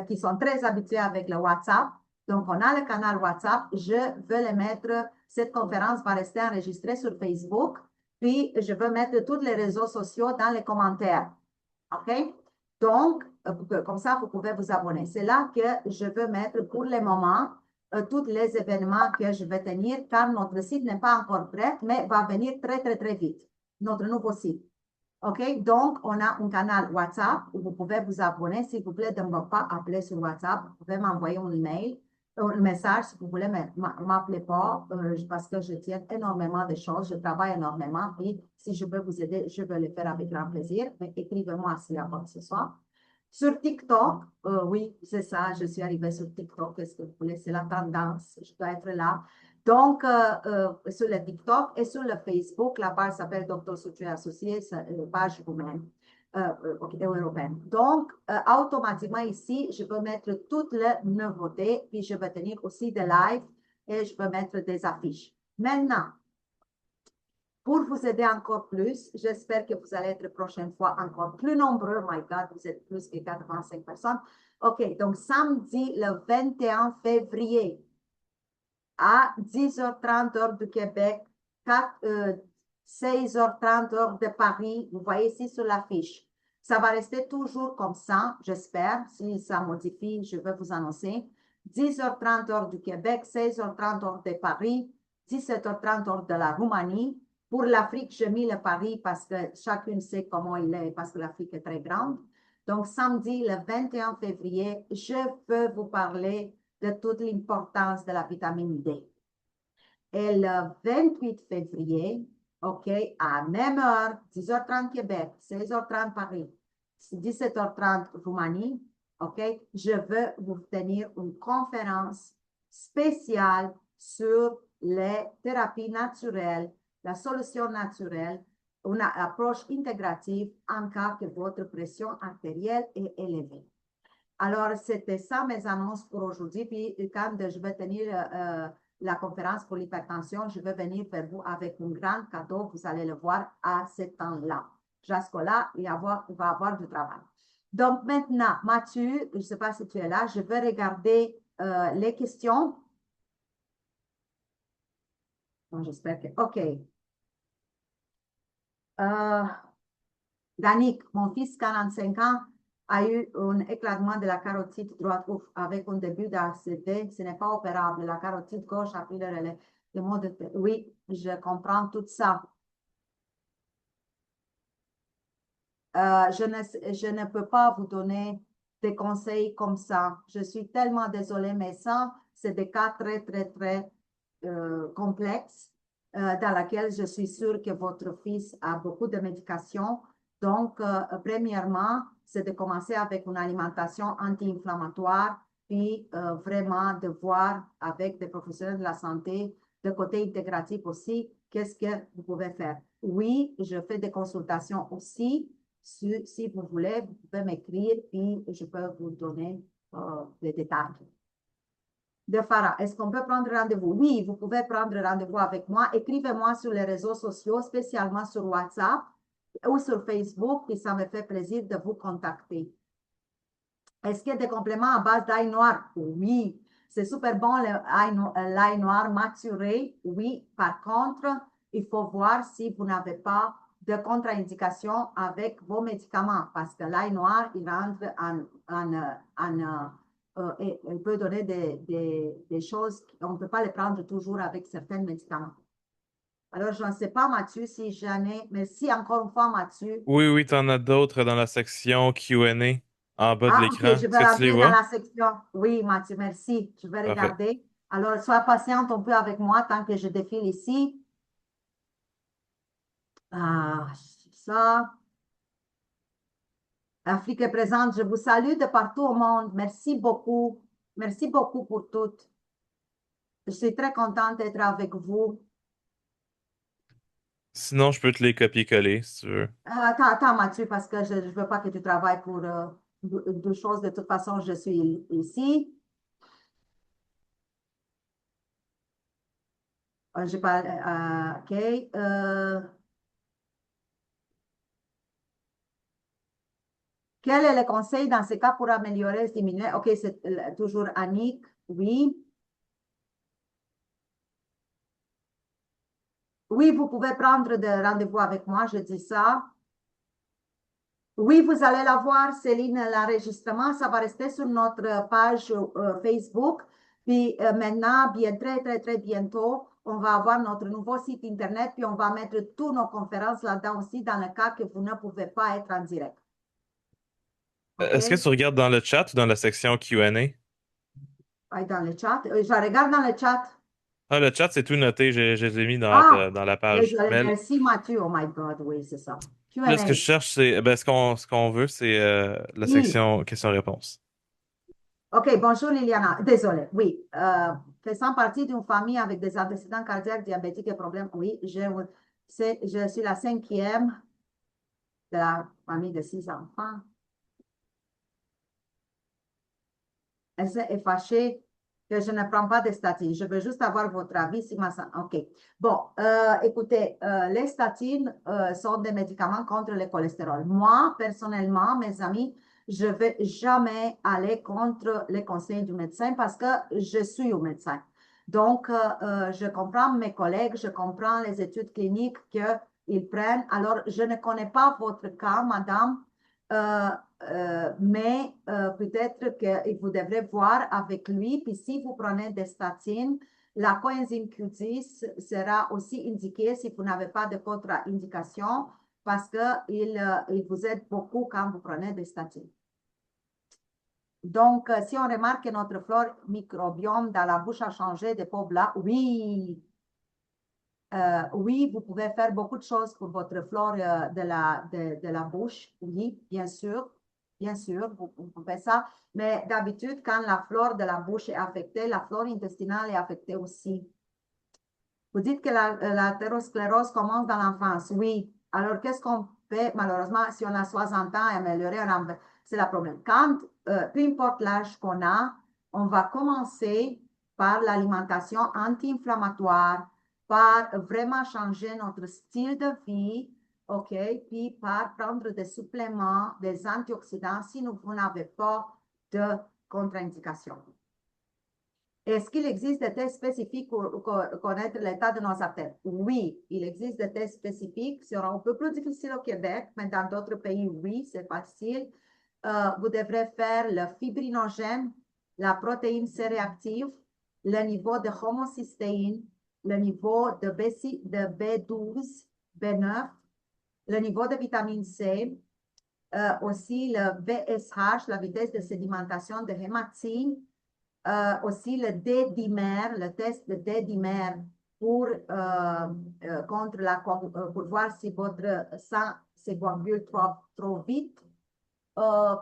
A: qui sont très habitués avec le WhatsApp. Donc, on a le canal WhatsApp. Je vais le mettre, cette conférence va rester enregistrée sur Facebook. Puis, je vais mettre tous les réseaux sociaux dans les commentaires. OK? Donc, comme ça, vous pouvez vous abonner. C'est là que je veux mettre pour le moment tous les événements que je vais tenir, car notre site n'est pas encore prêt, mais va venir très, très, très vite. Notre nouveau site. OK? Donc, on a un canal WhatsApp où vous pouvez vous abonner. S'il vous plaît, ne me pas appeler sur WhatsApp. Vous pouvez m'envoyer un email, un message si vous voulez, mais m'appelez pas parce que je tiens énormément de choses. Je travaille énormément. Et si je peux vous aider, je vais le faire avec grand plaisir. Mais écrivez-moi s'il y a quoi que ce soit. Sur TikTok, oui, c'est ça, je suis arrivée sur TikTok. Qu'est-ce que vous voulez? C'est la tendance. Je dois être là. Donc, sur le TikTok et sur le Facebook, la page s'appelle Dr. Suture Associé, c'est une page vous-même, européenne. Donc, automatiquement ici, je peux mettre toutes les nouveautés, puis je vais tenir aussi des lives et je peux mettre des affiches. Maintenant, pour vous aider encore plus, j'espère que vous allez être la prochaine fois encore plus nombreux. Oh my God, vous êtes plus que 85 personnes. OK, donc samedi, le 21 février, à 10h30 heure du Québec, 16h30 heure de Paris. Vous voyez ici sur l'affiche. Ça va rester toujours comme ça, j'espère. Si ça modifie, je vais vous annoncer. 10h30 heure du Québec, 16h30 heure de Paris, 17h30 heure de la Roumanie. Pour l'Afrique, j'ai mis le Paris parce que chacune sait comment il est, parce que l'Afrique est très grande. Donc, samedi, le 21 février, je veux vous parler de toute l'importance de la vitamine D. Et le 28 février, OK, à même heure, 10h30 Québec, 16h30 Paris, 17h30 Roumanie, OK, je veux vous tenir une conférence spéciale sur les thérapies naturelles, la solution naturelle, une approche intégrative en cas que votre pression artérielle est élevée. Alors, c'était ça mes annonces pour aujourd'hui. Puis, quand je vais tenir la conférence pour l'hypertension, je vais venir vers vous avec un grand cadeau. Vous allez le voir à ce temps-là. Jusqu'à-là, il va y avoir du travail. Donc, maintenant, Mathieu, je ne sais pas si tu es là, je vais regarder les questions. Bon, j'espère que... OK. Danick, mon fils, 45 ans, a eu un éclatement de la carotide droite avec un début d'ACV. Ce n'est pas opérable. La carotide gauche a pris le relais. Oui, je comprends tout ça. Je ne peux pas vous donner des conseils comme ça. Je suis tellement désolée, mais ça, c'est des cas très, très, très complexes dans lesquels je suis sûre que votre fils a beaucoup de médications. Donc, premièrement, c'est de commencer avec une alimentation anti-inflammatoire, puis vraiment de voir avec des professionnels de la santé, de côté intégratif aussi, qu'est-ce que vous pouvez faire. Oui, je fais des consultations aussi. Si vous voulez, vous pouvez m'écrire, puis je peux vous donner des détails. De Farah, est-ce qu'on peut prendre rendez-vous? Oui, vous pouvez prendre rendez-vous avec moi. Écrivez-moi sur les réseaux sociaux, spécialement sur WhatsApp ou sur Facebook, puis ça me fait plaisir de vous contacter. Est-ce qu'il y a des compléments à base d'ail noir? Oui, c'est super bon l'ail noir maturé. Oui, par contre, il faut voir si vous n'avez pas de contre-indication avec vos médicaments parce que l'ail noir, il rentre il peut donner des choses, on ne peut pas les prendre toujours avec certains médicaments. Alors, je ne sais pas, Mathieu, si j'en ai, mais si encore une fois, Mathieu.
B: Oui, oui, t'en as d'autres dans la section Q&A en bas de
A: Ah, OK,
B: l'écran.
A: je
B: Est-ce
A: vais
B: que tu les
A: rentrer dans
B: vois?
A: la section. Oui, Mathieu, merci. Je vais
B: Parfait.
A: regarder. Alors, sois patiente un peu avec moi tant que je défile ici. Ah, ça. Afrique est présente. Je vous salue de partout au monde. Merci beaucoup. Merci beaucoup pour tout. Je suis très contente d'être avec vous.
B: Sinon, je peux te les copier-coller si tu veux.
A: Attends, Mathieu, parce que je ne veux pas que tu travailles pour deux choses. De toute façon, je suis ici. Je parle, OK. Quel est le conseil dans ce cas pour améliorer, diminuer? OK, c'est toujours Annick, oui. Oui, vous pouvez prendre de rendez-vous avec moi, je dis ça. Oui, vous allez la voir, Céline, l'enregistrement, ça va rester sur notre page Facebook. Puis maintenant, bien très, très, très bientôt, on va avoir notre nouveau site Internet, puis on va mettre toutes nos conférences là-dedans aussi, dans le cas que vous ne pouvez pas être en direct.
B: Est-ce que
A: OK?
B: tu regardes dans le chat ou dans la section Q&A?
A: Ah, dans le chat. Je regarde dans le chat.
B: Ah, le chat, c'est tout noté. Je les ai mis
A: Ah,
B: dans la page.
A: désolé,
B: Mais
A: merci Mathieu. Oh my God, oui, c'est ça.
B: là, ce que
A: Q&A.
B: je cherche, c'est ben, ce qu'on veut, c'est la
A: Oui.
B: section questions-réponses.
A: OK, bonjour Liliana. Désolée, oui. Faisant partie d'une famille avec des antécédents cardiaques, diabétiques et problèmes, oui, je suis la cinquième de la famille de 6 enfants. Elle est fâchée que je ne prends pas de statines. Je veux juste avoir votre avis si ma OK. Bon, écoutez, les statines sont des médicaments contre le cholestérol. Moi, personnellement, mes amis, je ne vais jamais aller contre les conseils du médecin parce que je suis un médecin. Donc, je comprends mes collègues, je comprends les études cliniques qu'ils prennent. Alors, je ne connais pas votre cas, madame. Mais peut-être que vous devrez voir avec lui. Puis si vous prenez des statines, la coenzyme Q10 sera aussi indiquée si vous n'avez pas de contre-indication parce qu'il vous aide beaucoup quand vous prenez des statines. Donc, si on remarque que notre flore microbiome dans la bouche a changé de peau blanc, oui, oui, vous pouvez faire beaucoup de choses pour votre flore de la bouche. Oui, bien sûr, vous pouvez ça. Mais d'habitude, quand la flore de la bouche est affectée, la flore intestinale est affectée aussi. Vous dites que l'athérosclérose commence dans l'enfance. Oui. Alors, qu'est-ce qu'on fait? Malheureusement, si on a 60 ans et amélioré, c'est le problème. Quand, peu importe l'âge qu'on a, on va commencer par l'alimentation anti-inflammatoire, par vraiment changer notre style de vie, OK? Puis par prendre des suppléments, des antioxydants si vous n'avez pas de contre-indication. Est-ce qu'il existe des tests spécifiques pour connaître l'état de nos artères? Oui, il existe des tests spécifiques. C'est un peu plus difficile au Québec, mais dans d'autres pays, oui, c'est facile. Vous devrez faire le fibrinogène, la protéine C réactive, le niveau de homocystéine, le niveau de B12, B9, le niveau de vitamine C, aussi le VSH, la vitesse de sédimentation de hématine, aussi le D-dimer, le test de D-dimer pour, pour voir si votre sang se coagule trop vite.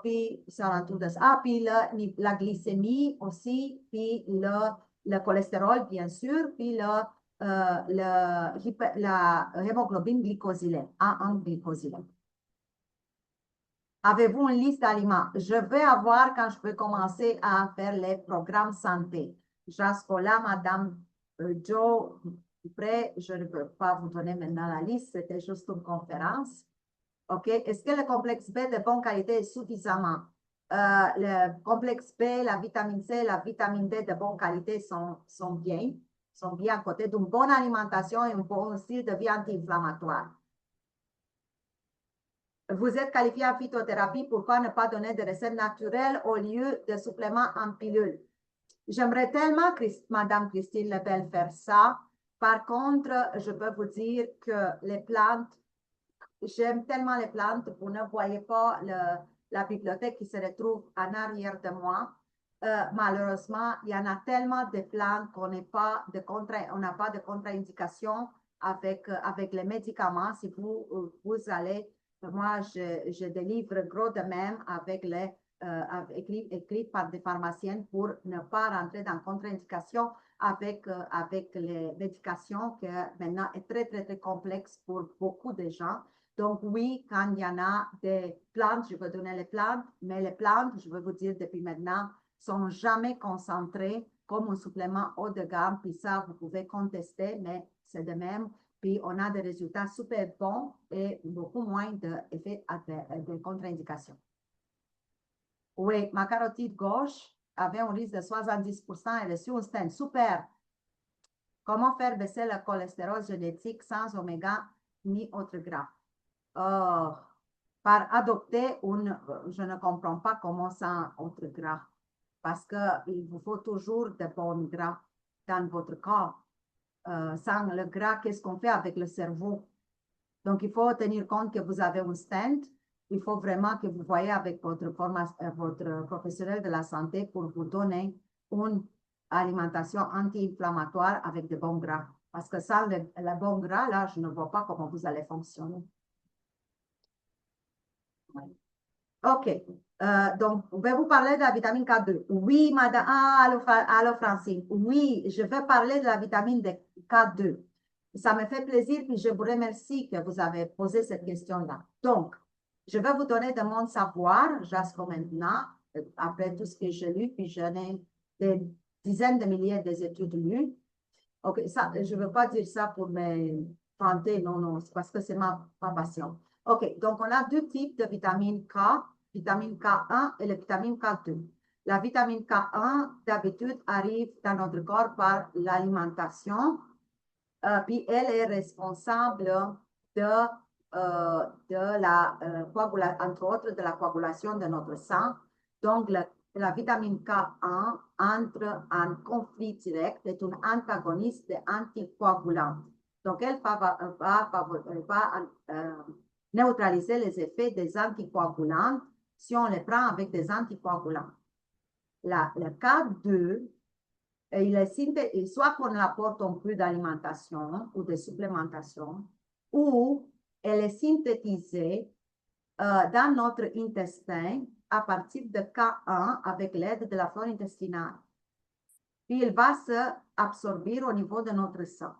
A: Puis, c'est alentour de ça. Ah, puis la glycémie aussi, puis le cholestérol, bien sûr, puis la hémoglobine glycosylée, A1 glycosylée. Avez-vous une liste d'aliments? Je vais avoir quand je vais commencer à faire les programmes santé. Jusqu'à Madame Joe Dupré, je ne peux pas vous donner maintenant la liste, c'était juste une conférence. OK? Est-ce que le complexe B de bonne qualité est suffisamment? Le complexe B, la vitamine C, la vitamine D de bonne qualité sont bien à côté d'une bonne alimentation et un bon style de vie anti-inflammatoire. Vous êtes qualifié en phytothérapie, pourquoi ne pas donner des recettes naturelles au lieu de suppléments en pilule? J'aimerais tellement, Madame Christine Lebel, faire ça. Par contre, je peux vous dire que les plantes, j'aime tellement les plantes, vous ne voyez pas la bibliothèque qui se retrouve en arrière de moi. Malheureusement, il y en a tellement de plantes qu'on n'a pas de contre-indication avec les médicaments. Si vous allez, moi, je délivre gros de même avec les écrits par des pharmaciennes pour ne pas rentrer dans contre-indication avec les médications qui maintenant est très, très, très complexe pour beaucoup de gens. Donc, oui, quand il y en a des plantes, je vais donner les plantes, mais les plantes, je vais vous dire depuis maintenant, sont jamais concentrées comme un supplément haut de gamme. Puis ça, vous pouvez contester, mais c'est de même. Puis on a des résultats super bons et beaucoup moins d'effets de contre-indication. Oui, ma carotide gauche avait un risque de 70% et reçu un stent. Super. Comment faire baisser le cholestérol génétique sans oméga ni autre gras? Par adopter je ne comprends pas comment sans autre gras, parce qu'il vous faut toujours de bons gras dans votre corps. Sans le gras, qu'est-ce qu'on fait avec le cerveau? Donc, il faut tenir compte que vous avez un stent. Il faut vraiment que vous voyez avec votre professionnel de la santé pour vous donner une alimentation anti-inflammatoire avec de bons gras. Parce que sans le bon gras, là, je ne vois pas comment vous allez fonctionner. OK. Donc, je vais vous parler de la vitamine K2. Oui, madame. Ah, allô, Francine. Oui, je vais parler de la vitamine K2. Ça me fait plaisir, puis je vous remercie que vous avez posé cette question-là. Donc, je vais vous donner de mon savoir jusqu'à maintenant, après tout ce que j'ai lu, puis j'en ai des dizaines de milliers d'études lues. OK, ça, je ne veux pas dire ça pour me vanter, non, c'est parce que c'est ma passion. OK, donc on a deux types de vitamine K, vitamine K1 et la vitamine K2. La vitamine K1, d'habitude, arrive dans notre corps par l'alimentation, puis elle est responsable de de la entre autres de la coagulation de notre sang. Donc, la vitamine K1 entre en conflit direct, est une antagoniste anticoagulante. Donc, elle va neutraliser les effets des anticoagulants si on les prend avec des anticoagulants. Le K2, soit qu'on l'apporte en plus d'alimentation ou de supplémentation, ou elle est synthétisée dans notre intestin à partir de K1 avec l'aide de la flore intestinale. Puis il va se absorber au niveau de notre sang.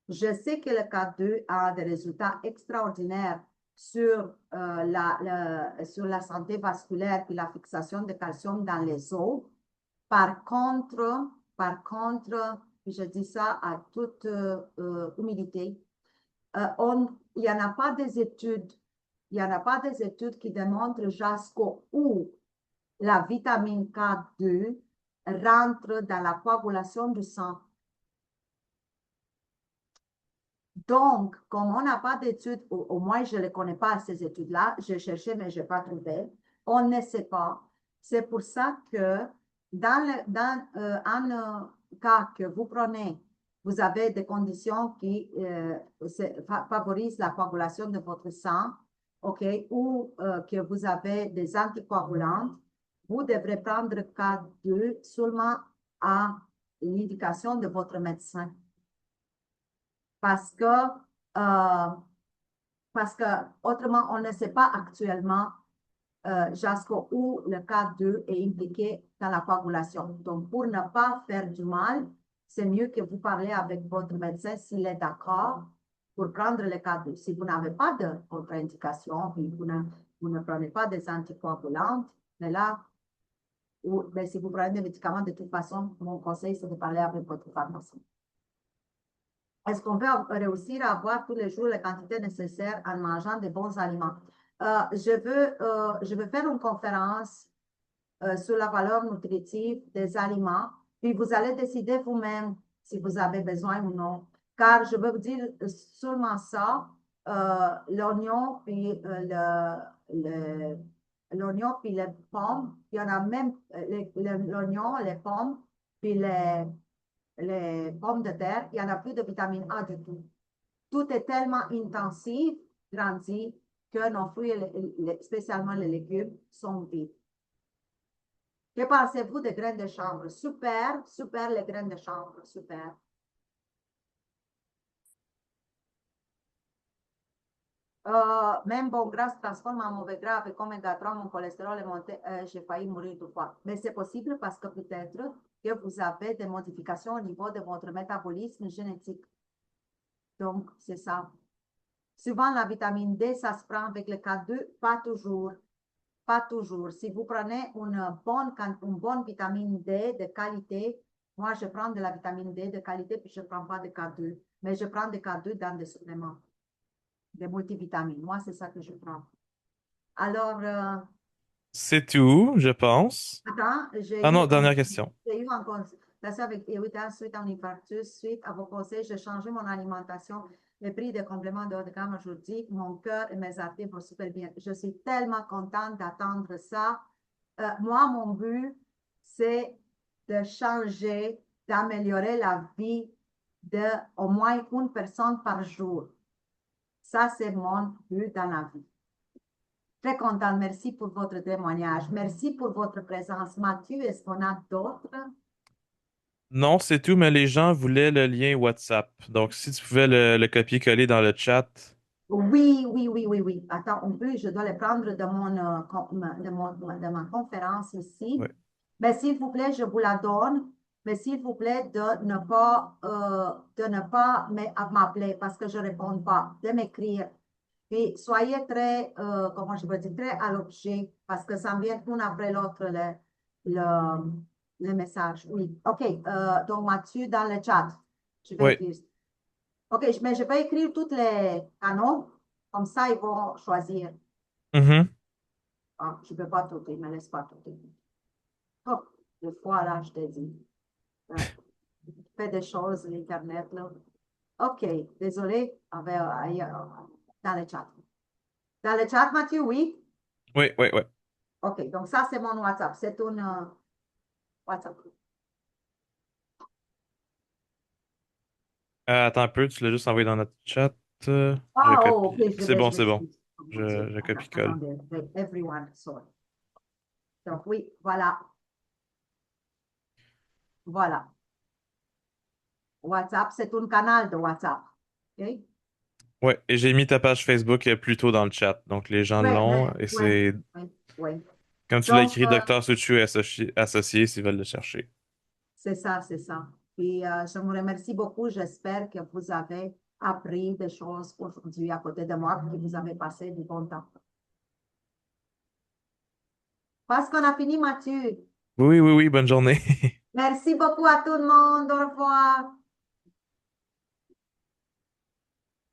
A: Je sais que le K2 a des résultats extraordinaires sur la santé vasculaire et la fixation de calcium dans les os. Par contre, je dis ça à toute humilité, il n'y en a pas des études, qui démontrent jusqu'où la vitamine K2 rentre dans la coagulation du sang. Donc, comme on n'a pas d'études, au moins je ne les connais pas ces études-là, j'ai cherché mais je n'ai pas trouvé, on ne sait pas. C'est pour ça que dans un cas que vous prenez, vous avez des conditions qui favorisent la coagulation de votre sang, ok, ou que vous avez des anticoagulants, vous devrez prendre K2 seulement à l'indication de votre médecin. Parce que, autrement, on ne sait pas actuellement jusqu'où le K2 est impliqué dans la coagulation. Donc, pour ne pas faire du mal, c'est mieux que vous parlez avec votre médecin s'il est d'accord pour prendre le K2. Si vous n'avez pas de contre-indication, vous ne prenez pas des anticoagulants, mais là, mais si vous prenez des médicaments, de toute façon, mon conseil, c'est de parler avec votre pharmacien. Est-ce qu'on peut réussir à avoir tous les jours les quantités nécessaires en mangeant de bons aliments? Je veux faire une conférence sur la valeur nutritive des aliments, puis vous allez décider vous-même si vous avez besoin ou non. Car je veux vous dire seulement ça, l'oignon, puis l'oignon, puis les pommes, il y en a même l'oignon, les pommes, puis les pommes de terre, il n'y en a plus de vitamine A du tout. Tout est tellement intensif, grandi, que nos fruits, spécialement les légumes, sont vides. Que pensez-vous des graines de chanvre? Super, super les graines de chanvre, super. Même bon gras se transforme en mauvais gras avec oméga 3, mon cholestérol est monté, j'ai failli mourir 2 fois. Mais c'est possible parce que peut-être que vous avez des modifications au niveau de votre métabolisme génétique. Donc, c'est ça. Souvent, la vitamine D, ça se prend avec le K2, pas toujours. Pas toujours. Si vous prenez une bonne vitamine D de qualité, moi, je prends de la vitamine D de qualité, puis je ne prends pas de K2. Mais je prends de K2 dans des suppléments, des multivitamines. Moi, c'est ça que je prends. Alors,
B: C'est tout, je pense.
A: attends,
B: Ah non, dernière question.
A: j'ai eu en consultation avec Ewita suite à un infarctus, suite à vos conseils, j'ai changé mon alimentation, les prix des compléments de haut de gamme aujourd'hui, mon cœur et mes artères vont super bien. Je suis tellement contente d'attendre ça. Moi, mon but, c'est de changer, d'améliorer la vie de au moins une personne par jour. Ça, c'est mon but dans la vie. Très contente. Merci pour votre témoignage. Merci pour votre présence. Mathieu, est-ce qu'on a d'autres?
B: Non, c'est tout, mais les gens voulaient le lien WhatsApp. Donc, si tu pouvais le copier-coller dans le chat.
A: Oui, oui, oui, oui, oui. Attends, je dois les prendre de ma conférence ici.
B: Ouais.
A: Mais s'il vous plaît, je vous la donne. Mais s'il vous plaît, de ne pas m'appeler parce que je ne réponds pas, de m'écrire. Puis soyez très, comment je peux dire, très à l'objet parce que ça me vient une après l'autre le message. Oui. OK. Donc, Mathieu, dans le chat, je vais
B: Oui.
A: écrire. OK, mais je vais écrire tous les canaux. Comme ça, ils vont choisir.
B: Mhm.
A: Ah, je ne peux pas tout, ils ne me laissent pas tout. Oh, des fois, là, je te dis. Fais des choses, l'Internet, là. OK, désolé, dans le chat. Dans le chat, Mathieu, oui?
B: Oui, oui, oui.
A: OK, donc ça, c'est mon WhatsApp. C'est ton WhatsApp.
B: Attends un peu, tu l'as juste envoyé dans notre chat. Je
A: Ah, oh, OK,
B: copie. C'est bon,
A: je
B: c'est bon.
A: m'excuse. Oh, mon Dieu.
B: Je copie-colle.
A: Attendez, everyone, sorry. Donc, oui, voilà, voilà. WhatsApp, c'est un canal de WhatsApp. OK?
B: Ouais, et j'ai mis ta page Facebook plus tôt dans le chat. Donc les gens
A: Oui,
B: l'ont et
A: oui,
B: c'est
A: oui, oui.
B: comme tu l'as
A: Donc,
B: écrit, Docteur Suchu associé s'ils veulent le chercher.
A: c'est ça, c'est ça. Puis, je vous remercie beaucoup. J'espère que vous avez appris des choses aujourd'hui à côté de moi, que vous avez passé du bon temps. Parce qu'on a fini, Mathieu.
B: Oui, oui, oui, bonne journée.
A: Merci beaucoup à tout le monde. Au revoir.